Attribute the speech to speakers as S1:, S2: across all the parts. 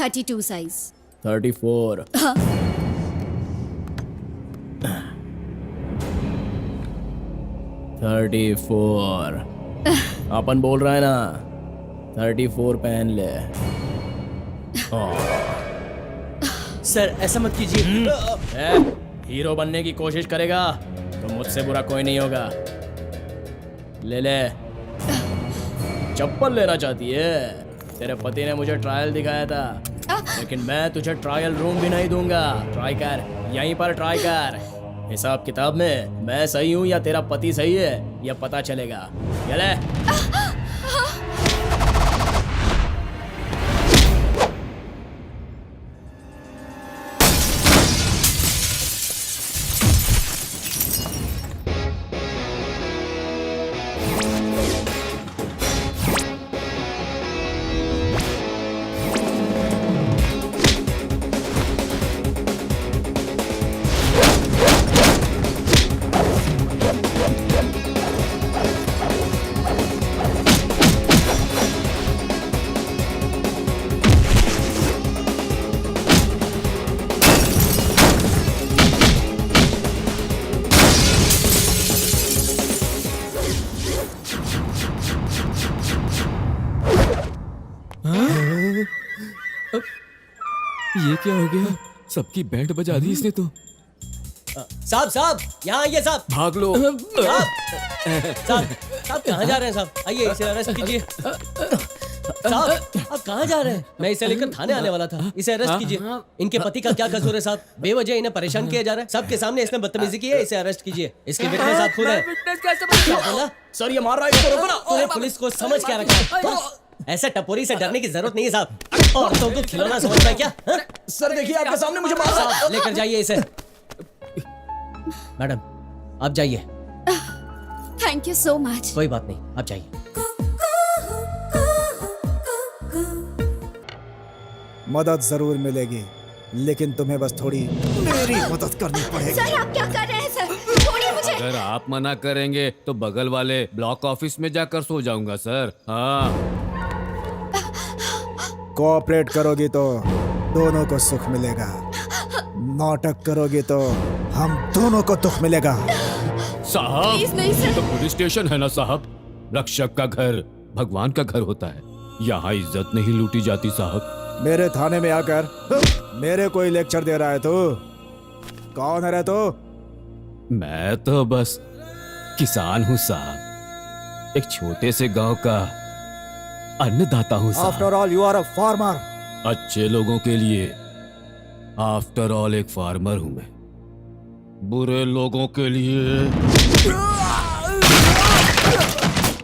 S1: 32 size.
S2: 34।
S1: हाँ।
S2: 34। अपन बोल रहा है ना 34 पहन ले।
S3: सर ऐसा मत कीजिए।
S2: हीरो बनने की कोशिश करेगा तो मुझसे बुरा कोई नहीं होगा। ले ले। चप्पल लेना चाहती है? तेरे पति ने मुझे ट्रायल दिखाया था, लेकिन मैं तुझे ट्रायल रूम भी नहीं दूंगा। ट्राई कर, यहीं पर ट्राई कर। हिसाब किताब में मैं सही हूँ या तेरा पति सही है, यह पता चलेगा। ये ले।
S4: ये क्या हो गया? सबकी बैंड बजा दी इसने तो।
S3: साहब साहब यहाँ आइए साहब।
S4: भाग लो।
S3: साहब साहब कहाँ जा रहे हैं साहब? आइए इसे अरेस्ट कीजिए। साहब आप कहाँ जा रहे हैं? मैं इसे लेकर थाने आने वाला था। इसे अरेस्ट कीजिए। इनके पति का क्या कसूर है साहब? बेवजह इन्हें परेशान किया जा रहा है। सबके सामने इसने बदतमीजी की है। इसे अरेस्ट कीजिए। इसके विटनेस आप खुद है। क्या बोला?
S2: सर ये मार रहा है, इसको रोको ना।
S3: तूने पुलिस को समझ क्या रखा है? ऐसा टपोरी से डरने की जरूरत नहीं है साहब। औरतों को खिलौना समझता है क्या?
S2: सर देखिए आपके सामने मुझे मार रहा है।
S3: साहब लेकर जाइए इसे। मैडम आप जाइए।
S1: Thank you so much.
S3: कोई बात नहीं, आप जाइए।
S5: मदद जरूर मिलेगी, लेकिन तुम्हें बस थोड़ी मेरी मदद करनी पड़ेगी।
S1: सर आप क्या कर रहे हैं सर? छोड़िए मुझे।
S4: अगर आप मना करेंगे तो बगल वाले ब्लॉक ऑफिस में जाकर सो जाऊंगा सर। हाँ
S5: कोऑपरेट करोगी तो दोनों को सुख मिलेगा, नाटक करोगी तो हम दोनों को दुख मिलेगा।
S4: साहब
S1: प्लीज नहीं
S4: ये
S1: सर।
S4: तो पुलिस स्टेशन है ना साहब। रक्षक का घर भगवान का घर होता है। यहाँ इज्जत नहीं लूटी जाती साहब।
S5: मेरे थाने में आकर मेरे कोई लेक्चर दे रहा है तू? कौन है रे तू?
S4: मैं तो बस किसान हूँ साहब। एक छोटे से गांव का अन्नदाता हूँ साहब।
S5: After all you are a farmer.
S4: अच्छे लोगों के लिए आफ्टर ऑल एक फार्मर हूं मैं। बुरे लोगों के लिए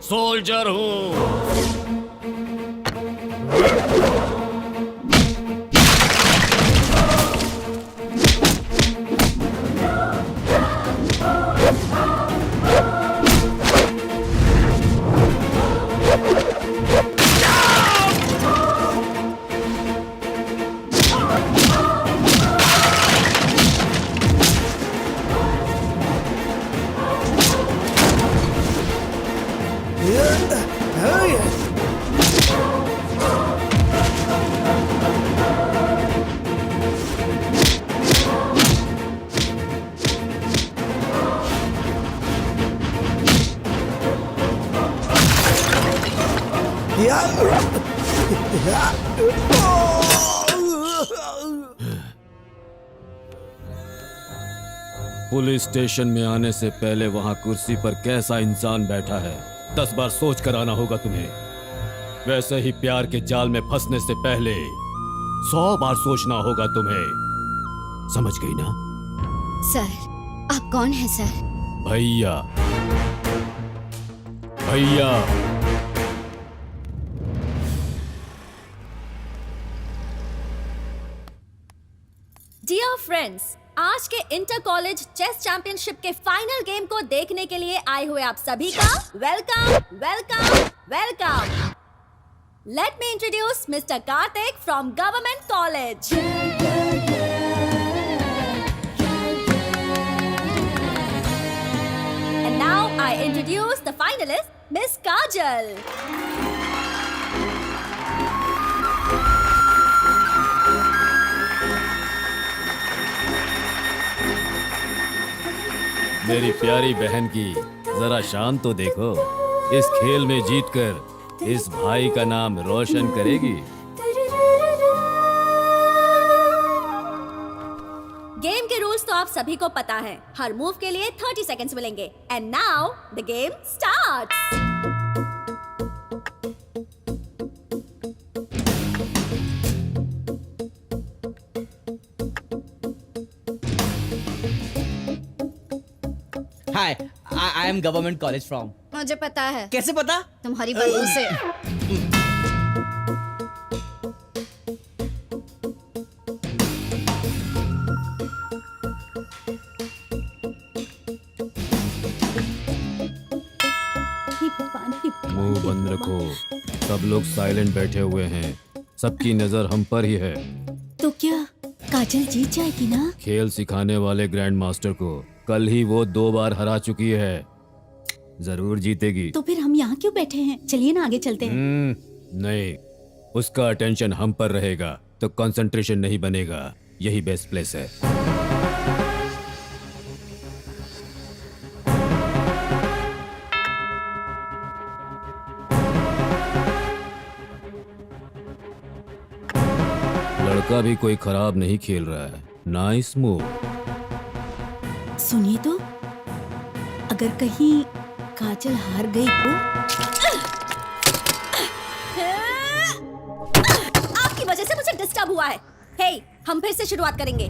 S4: सोल्जर हूं। पुलिस स्टेशन में आने से पहले वहां कुर्सी पर कैसा इंसान बैठा है 10 बार सोच कर आना होगा तुम्हें। वैसे ही प्यार के जाल में फंसने से पहले 100 बार सोचना होगा तुम्हें। समझ गई ना?
S1: सर आप कौन हैं सर?
S4: भैया। भैया
S6: डियर फ्रेंड्स, आज के इंटर कॉलेज चेस चैंपियनशिप के फाइनल गेम को देखने के लिए आए हुए आप सभी का welcome welcome welcome. Let me introduce mister Kartik from government college. And now I introduce the finalist miss Kajal.
S4: मेरी प्यारी बहन की जरा शान तो देखो। इस खेल में जीतकर इस भाई का नाम रोशन करेगी।
S6: गेम के रूल्स तो आप सभी को पता है। हर मूव के लिए 30 सेकंड्स मिलेंगे। And now the game starts.
S7: Hi, I am government college from.
S1: मुझे पता है
S7: कैसे पता?
S1: तुम्हारी बहू से।
S4: मुंह बंद रखो। सब लोग साइलेंट बैठे हुए हैं। सबकी नजर हम पर ही है।
S1: तो क्या काजल जीत जाएगी ना?
S4: खेल सिखाने वाले ग्रैंड मास्टर को कल ही वो 2 बार हरा चुकी है। जरूर जीतेगी।
S1: तो फिर हम यहाँ क्यों बैठे हैं? चलिए ना आगे चलते हैं।
S4: नहीं, उसका अटेंशन हम पर रहेगा तो कंसंट्रेशन नहीं बनेगा। यही बेस्ट प्लेस है। लड़का भी कोई खराब नहीं खेल रहा है। Nice move.
S1: सुनिए तो, अगर कहीं काजल हार गई तो?
S6: आपकी वजह से मुझे डिस्टर्ब हुआ है। हे, हम फिर से शुरुआत करेंगे।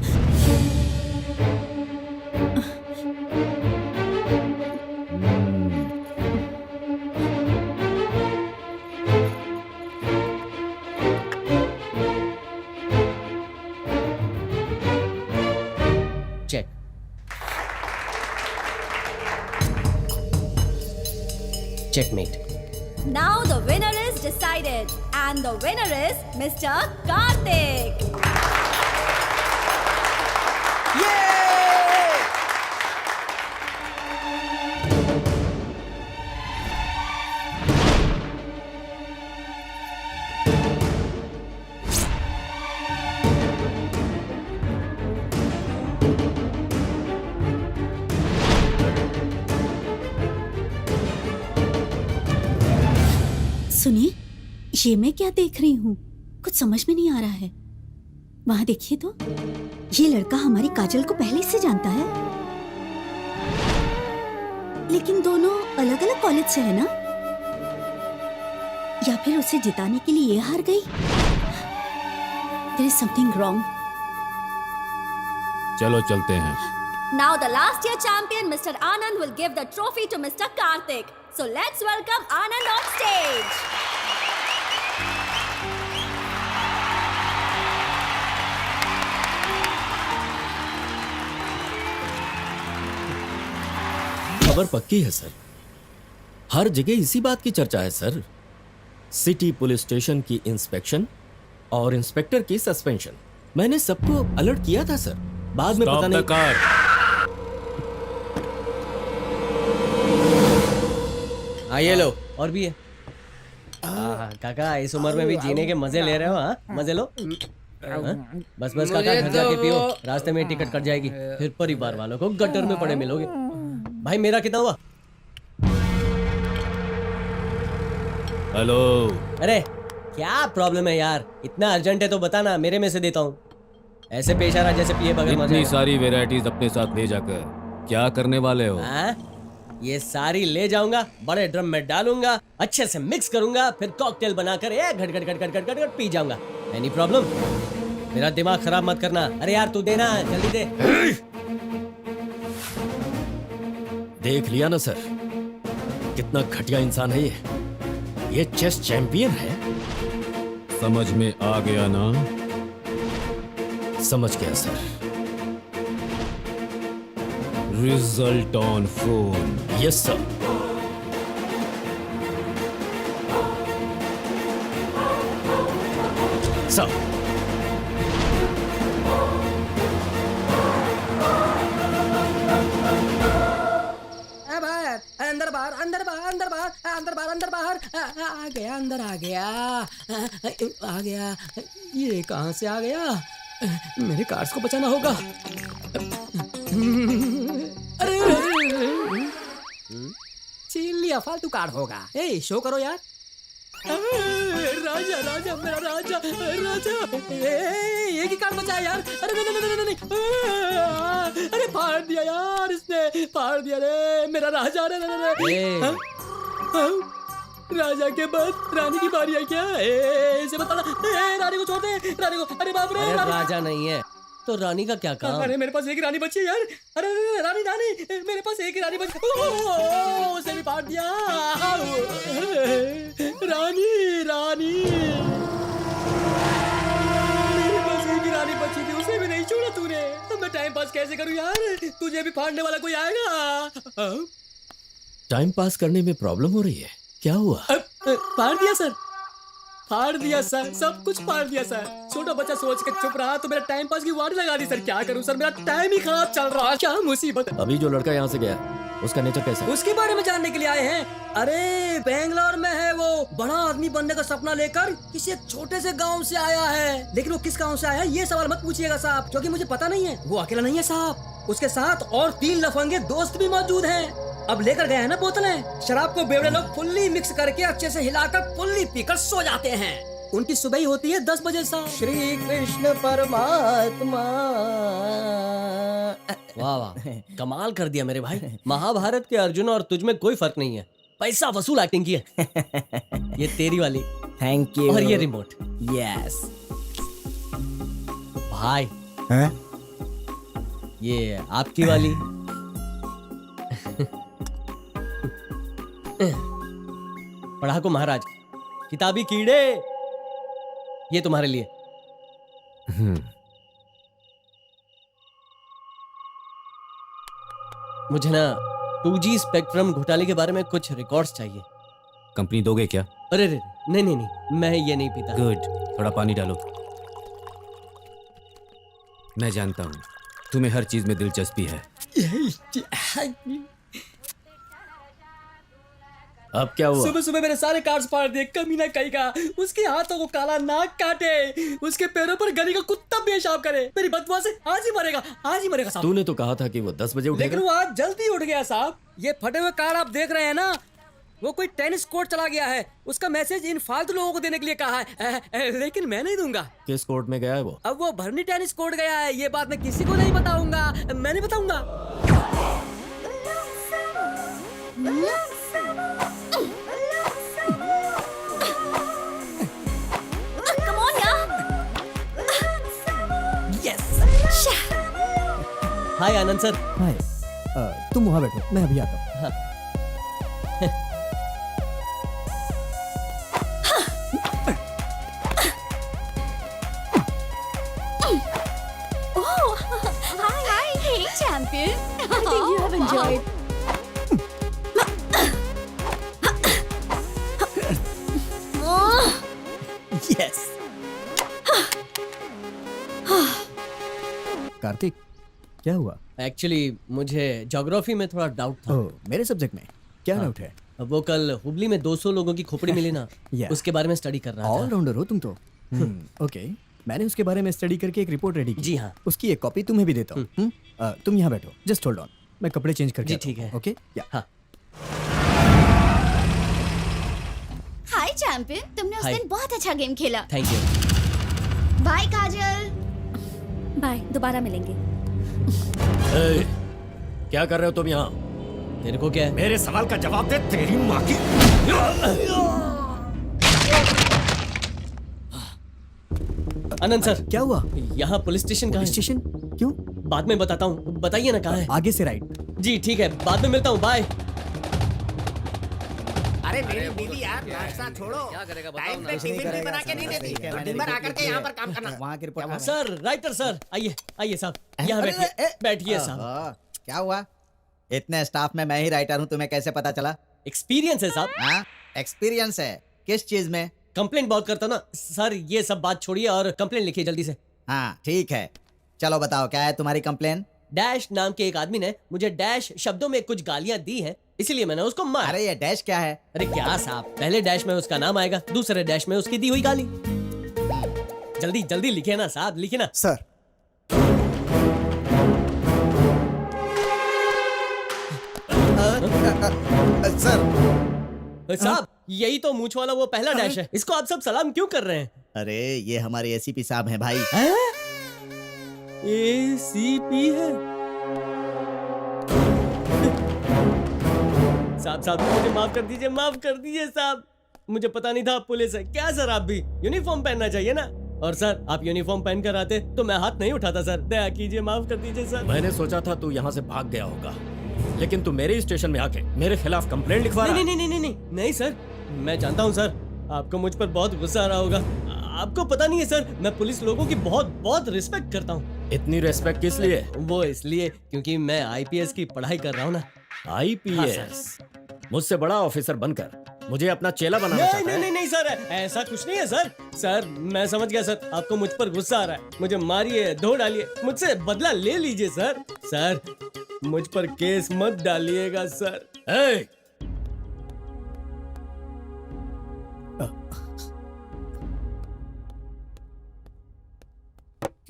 S3: Check. Checkmate.
S6: Now the winner is decided, and the winner is Mr. Karthik.
S1: सुनिए, ये मैं क्या देख रही हूँ? कुछ समझ में नहीं आ रहा है। वहाँ देखिए तो, ये लड़का हमारी काजल को पहले से जानता है। लेकिन दोनों अलग अलग कॉलेज से है ना? या फिर उसे जिताने के लिए ये हार गई? There is something wrong.
S4: चलो चलते हैं।
S6: Now the last year champion Mr. Anand will give the trophy to Mr. Karthik. So let's welcome Anand on stage.
S2: खबर पक्की है सर। हर जगह इसी बात की चर्चा है सर। सिटी पुलिस स्टेशन की इंस्पेक्शन और इंस्पेक्टर की सस्पेंशन। मैंने सबको अलर्ट किया था सर। बाद में पता नहीं।
S3: हाँ ये लो, और भी है। काका, इस उम्र में भी जीने के मजे ले रहे हो? हाँ, मजे लो। हाँ? बस बस काका, घर जाके पियो। रास्ते में टिकट कट जाएगी, फिर परिवार वालों को गटर में पड़े मिलोगे। भाई मेरा कितना हुआ?
S4: हेलो।
S3: अरे क्या प्रॉब्लम है यार? इतना अर्जेंट है तो बताना, मेरे में से देता हूँ। ऐसे पेश आ रहा जैसे पिए बगैर मजा
S4: इतनी
S3: है।
S4: सारी वेराइटीज अपने साथ ले जाकर क्या करने वाले हो?
S3: हाँ? ये सारी ले जाऊंगा, बड़े ड्रम में डालूंगा, अच्छे से मिक्स करूंगा, फिर कॉकटेल बनाकर एक घट घट घट घट घट घट पी जाऊंगा। Any problem? मेरा दिमाग खराब मत करना। अरे यार तू देना, जल्दी दे।
S2: देख लिया ना सर, कितना घटिया इंसान है ये चेस चैंपियन है।
S4: समझ में आ गया ना?
S2: समझ गया sir.
S4: Result on phone.
S2: Yes sir. Sir
S7: अंदर बाहर अंदर बाहर अंदर बाहर अंदर बाहर अंदर बाहर आ गया, अंदर आ गया, आ गया। ये कहाँ से आ गया? मेरे कार्ड्स को बचाना होगा। अरे क्या फालतू कार्ड होगा? ए शो करो यार। राजा राजा मेरा राजा राजा, एक ही कार्ड बचा है यार। अरे नहीं नहीं नहीं नहीं, अरे फाड़ दिया यार इसने, फाड़ दिया रे मेरा राजा। अरे राजा के बाद रानी की बारी है क्या? इसे बता, रानी को छोड़ दे, रानी को। अरे बाप रे,
S3: अरे राजा नहीं है तो रानी का क्या काम?
S7: अरे मेरे पास एक रानी बची है यार। अरे रानी रानी, मेरे पास एक ही रानी बची। उसे भी फाड़ दिया। रानी रानी, मेरे पास एक ही रानी बची थी, उसे भी नहीं छोड़ा तूने। अब मैं टाइम पास कैसे करूं यार? तुझे भी फाड़ने वाला कोई आएगा?
S8: टाइम पास करने में प्रॉब्लम हो रही है, क्या हुआ?
S7: फाड़ दिया सर, फाड़ दिया सर, सब कुछ फाड़ दिया सर। छोटा बच्चा सोच के चुप रहा तो मेरा टाइम पास की वार्ड लगा दी सर। क्या करूं सर, मेरा टाइम ही खराब चल रहा है। क्या मुसीबत है।
S8: अभी जो लड़का यहाँ से गया उसका नेचर कैसा है?
S7: उसके बारे में जानने के लिए आए हैं। अरे बेंगलोर में है वो, बड़ा आदमी बनने का सपना लेकर किसी एक छोटे से गांव से आया है। लेकिन वो किस गांव से आया है ये सवाल मत पूछिएगा साहब, क्योंकि मुझे पता नहीं है। वो अकेला नहीं है साहब, उसके साथ और 3 लफंगे दोस्त भी मौजूद हैं। अब लेकर गए हैं ना बोतलें। शराब को बेवड़े लोग फुल्ली मिक्स करके अच्छे से हिलाकर फुल्ली पीकर सो जाते हैं। उनकी सुबह ही होती है 10 बजे साहब।
S3: श्री कृष्ण परमात्मा। वाह वाह, कमाल कर दिया मेरे भाई। महाभारत के अर्जुन और तुझ में कोई फर्क नहीं है। पैसा वसूल एक्टिंग की है। ये तेरी वाली,
S2: थैंक यू।
S3: और ये रिमोट।
S2: यस
S3: भाई
S5: हैं?
S3: ये आपकी वाली। पढ़ाकू महाराज, किताबी कीड़े, ये तुम्हारे लिए। मुझे ना 2G स्पेक्ट्रम घोटाले के बारे में कुछ रिकॉर्ड्स चाहिए।
S4: कंपनी दोगे क्या?
S3: अरे रे, नहीं नहीं नहीं, मैं ये नहीं पीता।
S4: गुड, थोड़ा पानी डालो। मैं जानता हूँ तुम्हें हर चीज में दिलचस्पी है।
S8: अब क्या हुआ?
S7: सुबह सुबह मेरे सारे कार्ड्स फाड़ दिए, कमीना कहीं का। उसके हाथों को काला नाक काटे, उसके पैरों पर गली का कुत्ता पेशाब करे। मेरी बदबू से आज ही मरेगा, आज ही मरेगा साहब।
S8: तूने तो कहा था कि वो 10 बजे
S7: लेकिन
S8: उठेगा।
S7: वो आज जल्दी उठ गया साहब। ये फटे हुए कार्ड आप देख रहे हैं ना, वो कोई टेनिस कोर्ट चला गया है। उसका मैसेज इन फालतू लोगों को देने के लिए कहा है, लेकिन मैं नहीं दूंगा।
S8: किस कोर्ट में गया है वो?
S7: अब वो भरनी टेनिस कोर्ट गया है। ये बात मैं किसी को नहीं बताऊंगा, मैं नहीं बताऊंगा।
S6: Come on यार।
S3: हाय आनंद सर।
S9: हाय, तुम वहाँ बैठो, मैं अभी आता हूँ।
S3: हाँ।
S6: Oh, hi. Hey, champion.
S1: I think you have enjoyed.
S9: Yes. Kartik, क्या हुआ?
S3: एक्चुअली मुझे ज्योग्राफी में थोड़ा डाउट था।
S9: ओह, मेरे सब्जेक्ट में क्या डाउट है?
S3: अब वो कल हुबली में 200 लोगों की खोपड़ी मिली ना,
S9: Yeah.
S3: उसके बारे में स्टडी कर रहा था।
S9: ऑलराउंडर हो तुम तो। ओके, मैंने उसके बारे में स्टडी करके एक रिपोर्ट रेडी की।
S3: जी हाँ।
S9: उसकी एक कॉपी तुम्हें भी देता हूँ। तुम यहाँ बैठो, जस्ट होल्ड ऑन, मैं कपड़े चेंज करके
S3: जी,
S9: आता हूँ,
S3: ठीक है।
S9: ओके? या
S3: हाँ।
S1: हाय चैंपियन, तुमने उस
S3: Hi.
S1: दिन बहुत अच्छा गेम खेला।
S3: Thank you.
S1: Bye Kajal.
S6: Bye, दोबारा मिलेंगे।
S8: ए, क्या कर रहे हो तुम यहाँ?
S3: तेरे को क्या है?
S8: मेरे सवाल का जवाब दे, तेरी माँ की।
S3: आनंद सर,
S9: क्या हुआ?
S3: यहाँ पुलिस स्टेशन कहाँ है?
S9: स्टेशन क्यों?
S3: बाद में बताता हूँ, बताइए ना कहाँ है।
S9: आगे से राइट।
S3: जी ठीक है, बाद में मिलता हूँ, बाय।
S10: अरे मेरी बीवी यार, नाश्ता छोड़ो। टाइम पे टिफिन भी बना के नहीं देती, तो दिन भर आकर के यहाँ पर काम करना।
S5: वहाँ की रिपोर्ट।
S3: सर, राइटर सर, आइए आइए साहब, यहाँ बैठिए, बैठिए साहब।
S10: क्या हुआ? इतने स्टाफ में मैं ही राइटर हूँ, तुम्हें कैसे पता चला?
S3: एक्सपीरियंस है साहब।
S10: हाँ, एक्सपीरियंस है। किस चीज में?
S3: कंप्लेंट बहुत करता ना सर, ये सब बात छोड़िए और कंप्लेंट लिखिए जल्दी से।
S10: हाँ ठीक है, चलो बताओ क्या है तुम्हारी कंप्लेन?
S3: डैश नाम के एक आदमी ने मुझे डैश शब्दों में कुछ गालियां दी हैं, इसीलिए मैंने उसको मारा।
S10: अरे ये डैश क्या है?
S3: अरे क्या साहब, पहले डैश में उसका नाम आएगा, दूसरे डैश में उसकी दी हुई गाली। जल्दी जल्दी लिखे ना साहब, लिखे ना।
S5: सर,
S10: सर
S3: साहब यही तो मूंछ वाला वो पहला डैश है, इसको आप सब सलाम क्यों कर रहे हैं?
S10: अरे ये हमारे एसीपी साहब हैं भाई।
S3: एसीपी है? साहब मुझे माफ कर दीजिए साहब, मुझे पता नहीं था आप पुलिस है। क्या सर आप भी यूनिफॉर्म पहनना चाहिए ना। और सर आप यूनिफॉर्म पहन कर आते तो मैं हाथ नहीं उठाता सर, दया कीजिए, माफ कर दीजिए सर।
S8: मैंने सोचा था तू यहाँ से भाग गया होगा, लेकिन तू मेरे स्टेशन में आके मेरे खिलाफ कंप्लेंट लिखवा रहा है।
S3: नहीं सर, मैं जानता हूँ सर आपको मुझ पर बहुत गुस्सा आ रहा होगा। आपको पता नहीं है सर, मैं पुलिस लोगों की बहुत रिस्पेक्ट करता हूँ।
S8: इतनी रिस्पेक्ट किस लिए?
S3: वो इसलिए क्योंकि मैं आईपीएस की पढ़ाई कर रहा हूँ ना।
S8: आईपीएस? मुझसे बड़ा ऑफिसर बनकर मुझे अपना चेला बनाना चाहता है?
S3: नहीं सर, ऐसा कुछ नहीं है सर। सर मैं समझ गया सर, आपको मुझ पर गुस्सा आ रहा है, मुझे मारिए, धो डालिए, मुझसे बदला ले लीजिए सर। सर मुझ पर केस मत डालिएगा सर।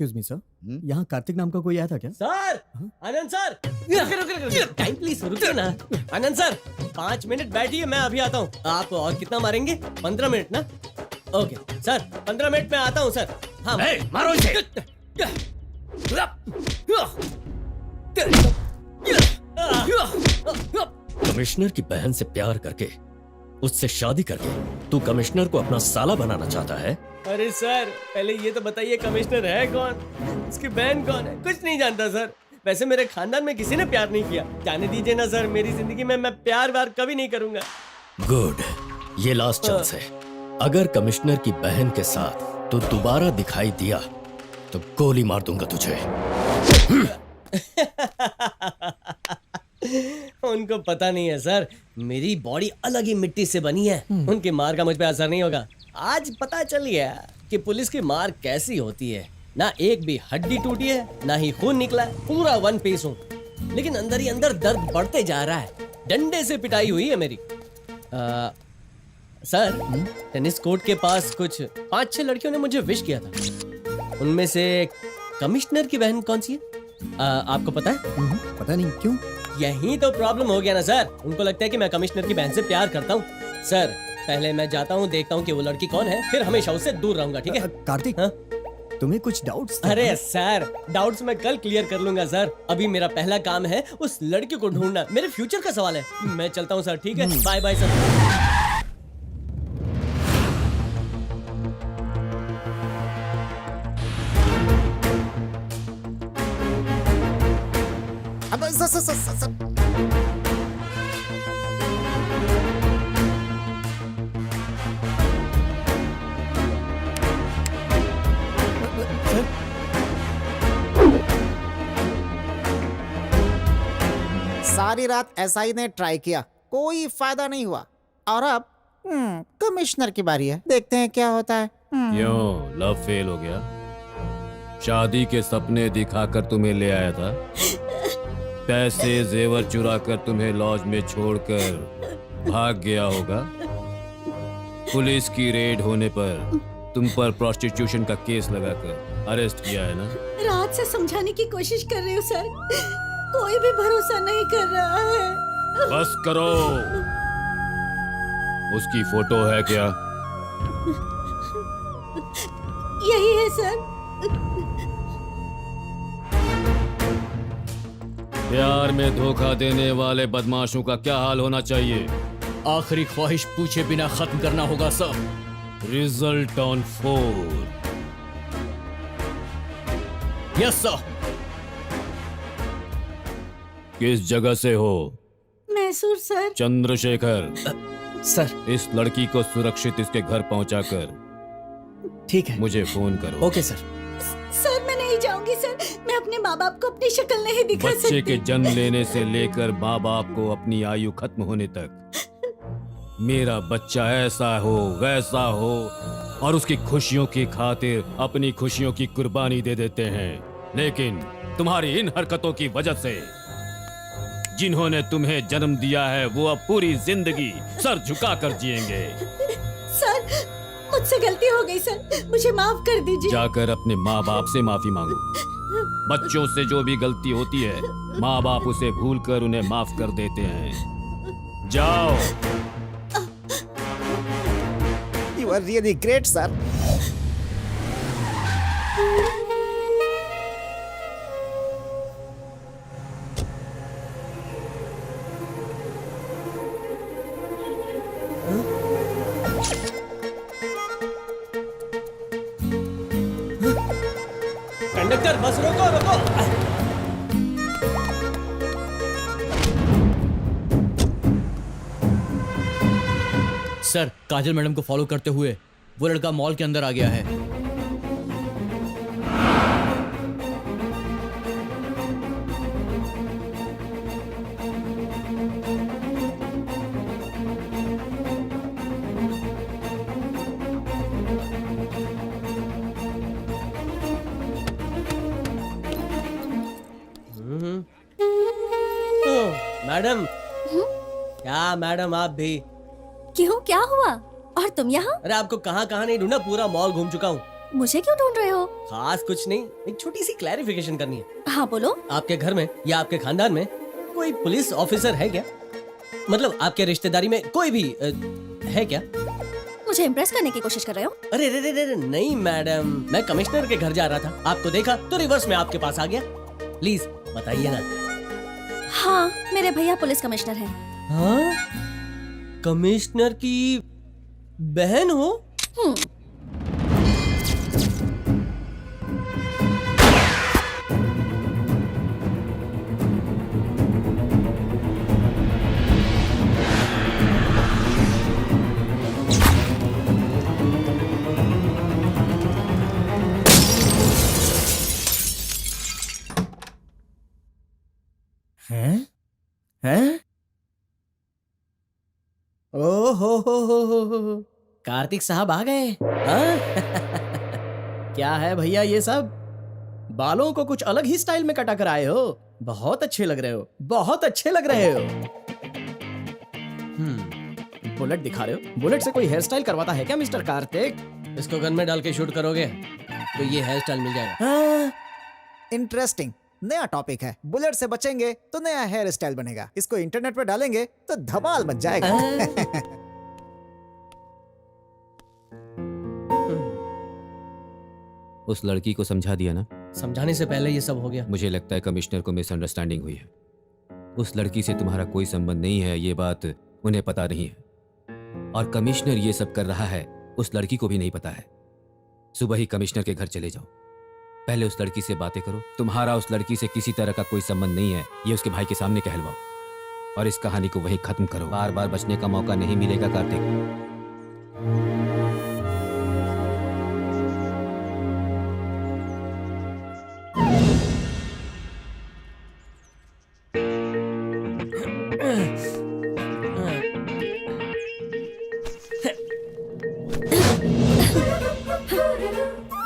S9: एक्सक्यूज मी सर, यहाँ कार्तिक नाम का कोई आया था क्या?
S3: Sir Anand sir, time please रुकिए ना। आनंद सर 5 मिनट बैठिए, मैं अभी आता हूँ। आप और कितना मारेंगे? 15 मिनट ना? ओके सर 15 मिनट में आता हूँ सर। हाँ
S8: मारो इसे। कमिश्नर की बहन से प्यार करके, उससे शादी करके तू कमिश्नर को अपना साला बनाना चाहता है?
S3: अरे सर पहले ये तो बताइए कमिश्नर है कौन, उसकी बहन कौन है? कुछ नहीं जानता सर। वैसे मेरे खानदान में किसी ने प्यार नहीं किया, जाने दीजिए ना सर, मेरी जिंदगी में मैं प्यार व्यार कभी नहीं करूंगा।
S8: गुड, ये लास्ट चांस है। अगर कमिश्नर की बहन के साथ तू दोबारा दिखाई दिया तो गोली मार दूंगा तुझे।
S3: उनको पता नहीं है सर, मेरी बॉडी अलग ही मिट्टी से बनी है, उनकी मार का मुझ पे असर नहीं होगा। आज पता चल गया कि पुलिस की मार कैसी होती है। ना एक भी हड्डी टूटी है, ना ही खून निकला है, पूरा 1 पीस हूँ, लेकिन अंदर ही अंदर दर्द बढ़ते जा रहा है। डंडे से पिटाई हुई है मेरी। सर टेनिस कोर्ट के पास कुछ 5-6 लड़कियों ने मुझे विश किया था, उनमें से कमिश्नर की बहन कौन सी है आपको पता है?
S9: पता नहीं, क्यों?
S3: यही तो प्रॉब्लम हो गया ना सर, उनको लगता है कि मैं कमिश्नर की बहन से प्यार करता हूँ। सर पहले मैं जाता हूँ, देखता हूँ कि वो लड़की कौन है, फिर हमेशा उससे दूर रहूंगा, ठीक है?
S9: कार्तिक
S3: हाँ?
S9: तुम्हें कुछ डाउट्स?
S3: अरे सर डाउट्स मैं कल क्लियर कर लूंगा सर, अभी मेरा पहला काम है उस लड़की को ढूंढना, मेरे फ्यूचर का सवाल है। मैं चलता हूँ सर, ठीक है? Bye bye sir.
S10: अब सर सारी रात एसआई ने ट्राई किया, कोई फायदा नहीं हुआ, और अब कमिश्नर की बारी है, देखते हैं क्या होता है।
S4: क्यों लव फेल हो गया? शादी के सपने दिखाकर तुम्हें ले आया था, पैसे जेवर चुरा कर तुम्हें लॉज में छोड़कर भाग गया होगा। पुलिस की रेड होने पर तुम पर प्रोस्टिट्यूशन का केस लगाकर अरेस्ट किया है ना?
S1: रात से समझाने की कोशिश कर रही हूँ सर, कोई भी भरोसा नहीं कर रहा है।
S4: बस करो, उसकी फोटो है क्या?
S1: यही है सर।
S4: प्यार में धोखा देने वाले बदमाशों का क्या हाल होना चाहिए?
S2: आखिरी ख्वाहिश पूछे बिना खत्म करना होगा sir.
S4: Result on 4।
S2: Yes sir.
S4: किस जगह से हो?
S1: मैसूर सर।
S4: चंद्रशेखर,
S7: सर
S4: इस लड़की को सुरक्षित इसके घर पहुंचाकर
S7: ठीक है,
S4: मुझे फोन करो।
S7: Okay sir.
S1: सर मैं नहीं जाऊंगी सर, मैं अपने माँ बाप को अपनी शक्ल नहीं दिखा
S4: बच्चे
S1: सकती।
S4: के जन्म लेने से लेकर माँ बाप को अपनी आयु खत्म होने तक मेरा बच्चा ऐसा हो वैसा हो और उसकी खुशियों की खातिर अपनी खुशियों की कुर्बानी दे देते हैं, लेकिन तुम्हारी इन हरकतों की वजह से जिन्होंने तुम्हें जन्म दिया है वो अब पूरी जिंदगी सर झुका कर जिएंगे।
S1: सर मुझसे गलती हो गई सर, मुझे माफ कर दीजिए।
S4: जाकर अपने माँ बाप से माफी मांगो। बच्चों से जो भी गलती होती है माँ बाप उसे भूलकर उन्हें माफ कर देते हैं। जाओ।
S10: You are really great sir.
S3: Conductor bus रोको रोको।
S11: सर, काजल मैडम को फॉलो करते हुए वो लड़का मॉल के अंदर आ गया है।
S3: मैडम, क्या मैडम आप भी?
S6: क्यों, क्या हुआ? और तुम यहाँ?
S3: अरे आपको कहाँ कहाँ नहीं ढूंढा, पूरा मॉल घूम चुका हूँ।
S6: मुझे क्यों ढूंढ रहे हो?
S3: खास कुछ नहीं, एक छोटी सी क्लैरिफिकेशन करनी है।
S6: हाँ बोलो।
S3: आपके घर में या आपके खानदान में कोई पुलिस ऑफिसर है क्या? मतलब आपके रिश्तेदारी में कोई भी है क्या?
S6: मुझे इम्प्रेस करने की कोशिश कर रहे हो?
S3: अरे रे रे रे नहीं मैडम, मैं कमिश्नर के घर जा रहा था, आपको देखा तो रिवर्स में आपके पास आ गया। प्लीज बताइए ना।
S6: हाँ, मेरे भैया पुलिस कमिश्नर हैं।
S3: हाँ? कमिश्नर की बहन हो?
S2: हैं? हैं? ओ हो। कार्तिक साहब आ गए। हाँ? क्या है भैया ये सब? बालों को कुछ अलग ही स्टाइल में कटा कर आए हो। बहुत अच्छे लग रहे हो, बहुत अच्छे लग रहे हो। बुलेट दिखा रहे हो? बुलेट से कोई हेयर स्टाइल करवाता है क्या मिस्टर कार्तिक?
S3: इसको गन में डाल के शूट करोगे तो ये हेयर स्टाइल मिल जाएगा।
S2: हाँ?
S10: इंटरेस्टिंग, नया टॉपिक है। बुलेट से बचेंगे तो नया हेयर स्टाइल बनेगा। इसको इंटरनेट पे डालेंगे तो धमाल मच जाएगा।
S4: उस लड़की को समझा दिया ना?
S3: समझाने से पहले ये सब हो गया।
S4: मुझे लगता है कमिश्नर को मिसअंडरस्टैंडिंग हुई है। उस लड़की से तुम्हारा कोई संबंध नहीं है, ये बात उन्हें पता नहीं है। और कमिश्नर ये सब कर रहा है उस लड़की को भी नहीं पता है। सुबह ही कमिश्नर के घर चले जाओ, पहले उस लड़की से बातें करो। तुम्हारा उस लड़की से किसी तरह का कोई संबंध नहीं है, ये उसके भाई के सामने कहलवाओ और इस कहानी को वहीं खत्म करो। बार बार बचने का मौका नहीं मिलेगा कार्तिक।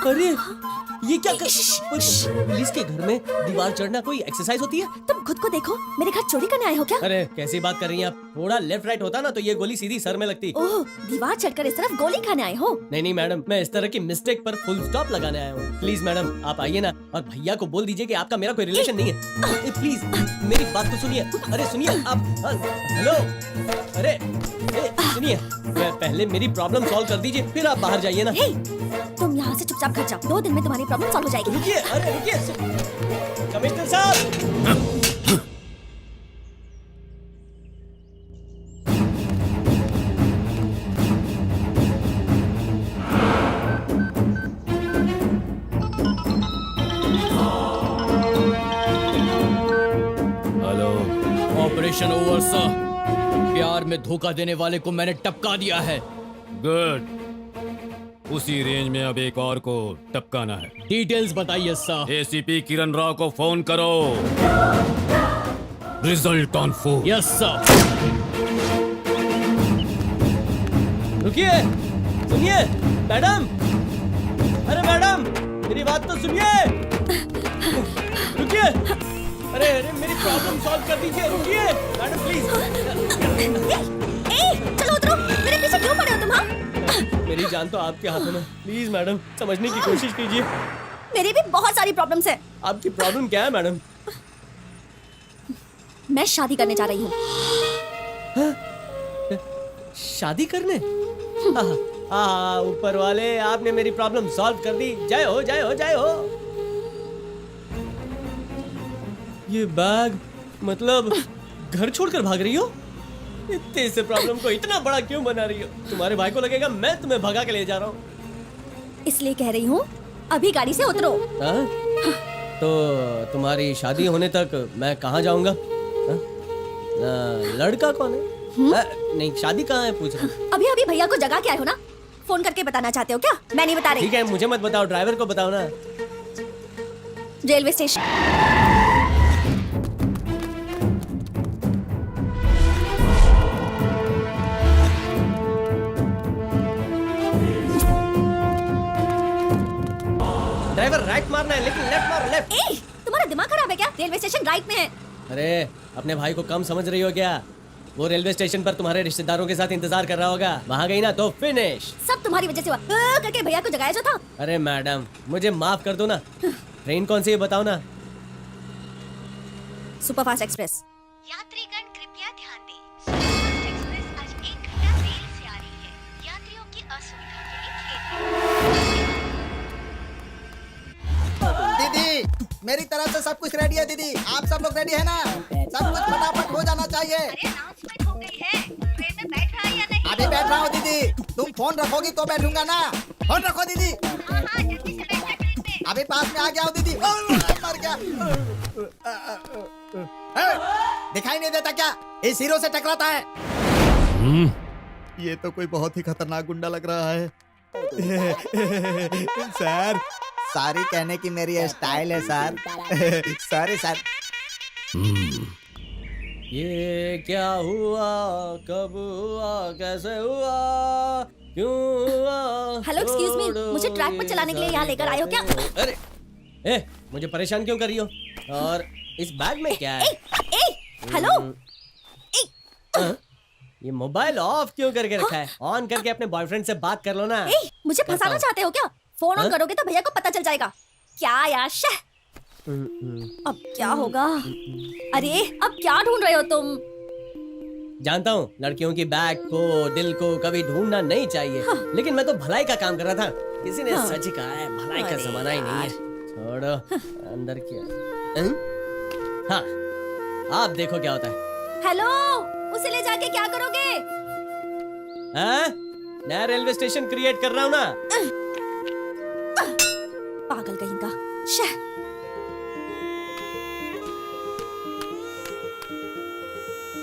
S3: अरे ये क्या कर... पुलिस के घर में दीवार चढ़ना कोई एक्सरसाइज होती है?
S6: तुम खुद को देखो, मेरे घर चोरी करने आए हो क्या?
S3: अरे कैसी बात कर रही हैं आप? थोड़ा लेफ्ट राइट होता ना तो ये गोली सीधी सर में लगती।
S6: ओह, दीवार चढ़कर इस तरफ गोली खाने आए हो?
S3: नहीं मैडम, मैं इस तरह की मिस्टेक पर फुल स्टॉप लगाने आया हूँ। प्लीज मैडम आप आइए ना और भैया को बोल दीजिए कि आपका मेरा कोई रिलेशन नहीं है। प्लीज मेरी बात तो सुनिए। अरे सुनिए आप। हेलो, अरे सुनिए, पहले मेरी प्रॉब्लम सॉल्व कर दीजिए फिर आप बाहर जाइए ना।
S6: तुम यहाँ से चुपचाप घर जाओ, 2 दिन में तुम्हारी प्रॉब्लम सॉल्व हो जाएगी।
S3: रुकिए, अरे रुकिए कमिश्नर साहब।
S4: हेलो।
S11: Operation over sir. प्यार में धोखा देने वाले को मैंने टपका दिया है।
S4: गुड। उसी रेंज में अब एक और को टपकाना है।
S11: डिटेल्स बताइए सर।
S4: एसीपी किरण राव को फोन करो। Result on phone.
S11: Yes sir.
S3: रुकिए, सुनिए मैडम। अरे मैडम मेरी बात तो सुनिए। रुकिए, अरे अरे मेरी प्रॉब्लम सॉल्व कर दीजिए। रुकिए मैडम प्लीज।
S6: चलो उतरो, मेरे पीछे क्यों पड़े हो तुम? हाँ,
S3: मेरी जान तो आपके हाथों में। प्लीज मैडम समझने की कोशिश कीजिए।
S6: मेरी भी बहुत सारी प्रॉब्लम्स है।
S3: आपकी प्रॉब्लम क्या है मैडम?
S6: मैं शादी करने जा रही हूँ।
S3: शादी करने? ऊपर वाले, आपने मेरी प्रॉब्लम सॉल्व कर दी। जय हो, जय हो, जय हो। ये बैग, मतलब घर छोड़कर भाग रही हो? इतने से प्रॉब्लम को इतना बड़ा क्यों बना रही हो? तुम्हारे भाई को लगेगा मैं तुम्हें भगा के ले जा रहा हूँ।
S6: इसलिए कह रही हूँ अभी गाड़ी से उतरो।
S3: तो तुम्हारी शादी होने तक मैं कहाँ जाऊंगा? लड़का कौन है? नहीं, शादी कहाँ है पूछ रहा हूँ।
S6: अभी अभी भैया को जगा के आए हो ना? फोन करके बताना चाहते हो क्या? मैं नहीं बता रही।
S3: ठीक है, मुझे मत बताओ, ड्राइवर को बताओ ना।
S6: Railway station.
S3: ड्राइवर राइट मारना है, लेकिन लेफ्ट मारो, लेफ्ट।
S6: ए, तुम्हारा दिमाग खराब है क्या? रेलवे स्टेशन राइट में है।
S3: अरे अपने भाई को कम समझ रही हो क्या? वो रेलवे स्टेशन पर तुम्हारे रिश्तेदारों के साथ इंतजार कर रहा होगा। वहाँ गई ना तो फिनिश।
S6: सब तुम्हारी वजह से हुआ। करके भैया को जगाया जो था।
S3: अरे मैडम, मुझे माफ कर दो ना। ट्रेन कौन सी है बताओ ना।
S6: Superfast express.
S12: यात्रीगण कृपया ध्यान दें, सुपरफास्ट एक्सप्रेस आज 1 घंटा देर से आ रही है। यात्रियों की असुविधा के लिए खेद है।
S10: दीदी, मेरी तरफ से सब कुछ रेडी है दीदी। आप सब लोग रेडी है ना? सब कुछ फटाफट हो जाना चाहिए।
S12: अरे अनाउंसमेंट हो गई है, ट्रेन में बैठ रहा है या नहीं?
S10: अभी बैठ रहा हूँ दीदी। तुम फोन रखोगी तो बैठूंगा ना। फोन रखो दीदी।
S12: हाँ, जल्दी से बैठ जा ट्रेन में।
S10: अभी पास में आ गया हूँ दीदी। मर गया। दिखाई नहीं देता क्या? इस हीरो से टकराता है। ये तो कोई बहुत ही खतरनाक गुंडा लग रहा है। सर, सॉरी कहने की मेरी स्टाइल है सर। Sorry sir.
S3: ये क्या हुआ, कब हुआ, कैसे हुआ, क्यों हुआ?
S6: हेलो, एक्सक्यूज मी, मुझे ट्रैक पर चलाने के लिए यहाँ लेकर आए हो क्या?
S3: अरे ए, मुझे परेशान क्यों कर रही हो? और इस बैग में क्या है?
S6: हेलो,
S3: ये मोबाइल ऑफ क्यों करके रखा है? ऑन करके अपने बॉयफ्रेंड से बात कर लो ना।
S6: मुझे फंसाना चाहते हो क्या? फोन ऑन करोगे तो भैया को पता चल जाएगा। क्या यार, अब क्या होगा? अरे अब क्या ढूंढ रहे हो तुम?
S3: जानता हूँ लड़कियों की बैग को, दिल को कभी ढूंढना नहीं चाहिए, लेकिन मैं तो भलाई का काम कर रहा था। किसी ने सच कहा है, भलाई का जमाना ही नहीं है। छोड़ो, अंदर क्या? हाँ, आप देखो क्या होता है।
S6: हेलो, उसे ले जाके क्या करोगे?
S3: नया रेलवे स्टेशन क्रिएट कर रहा हूँ ना।
S6: पागल कहीं का।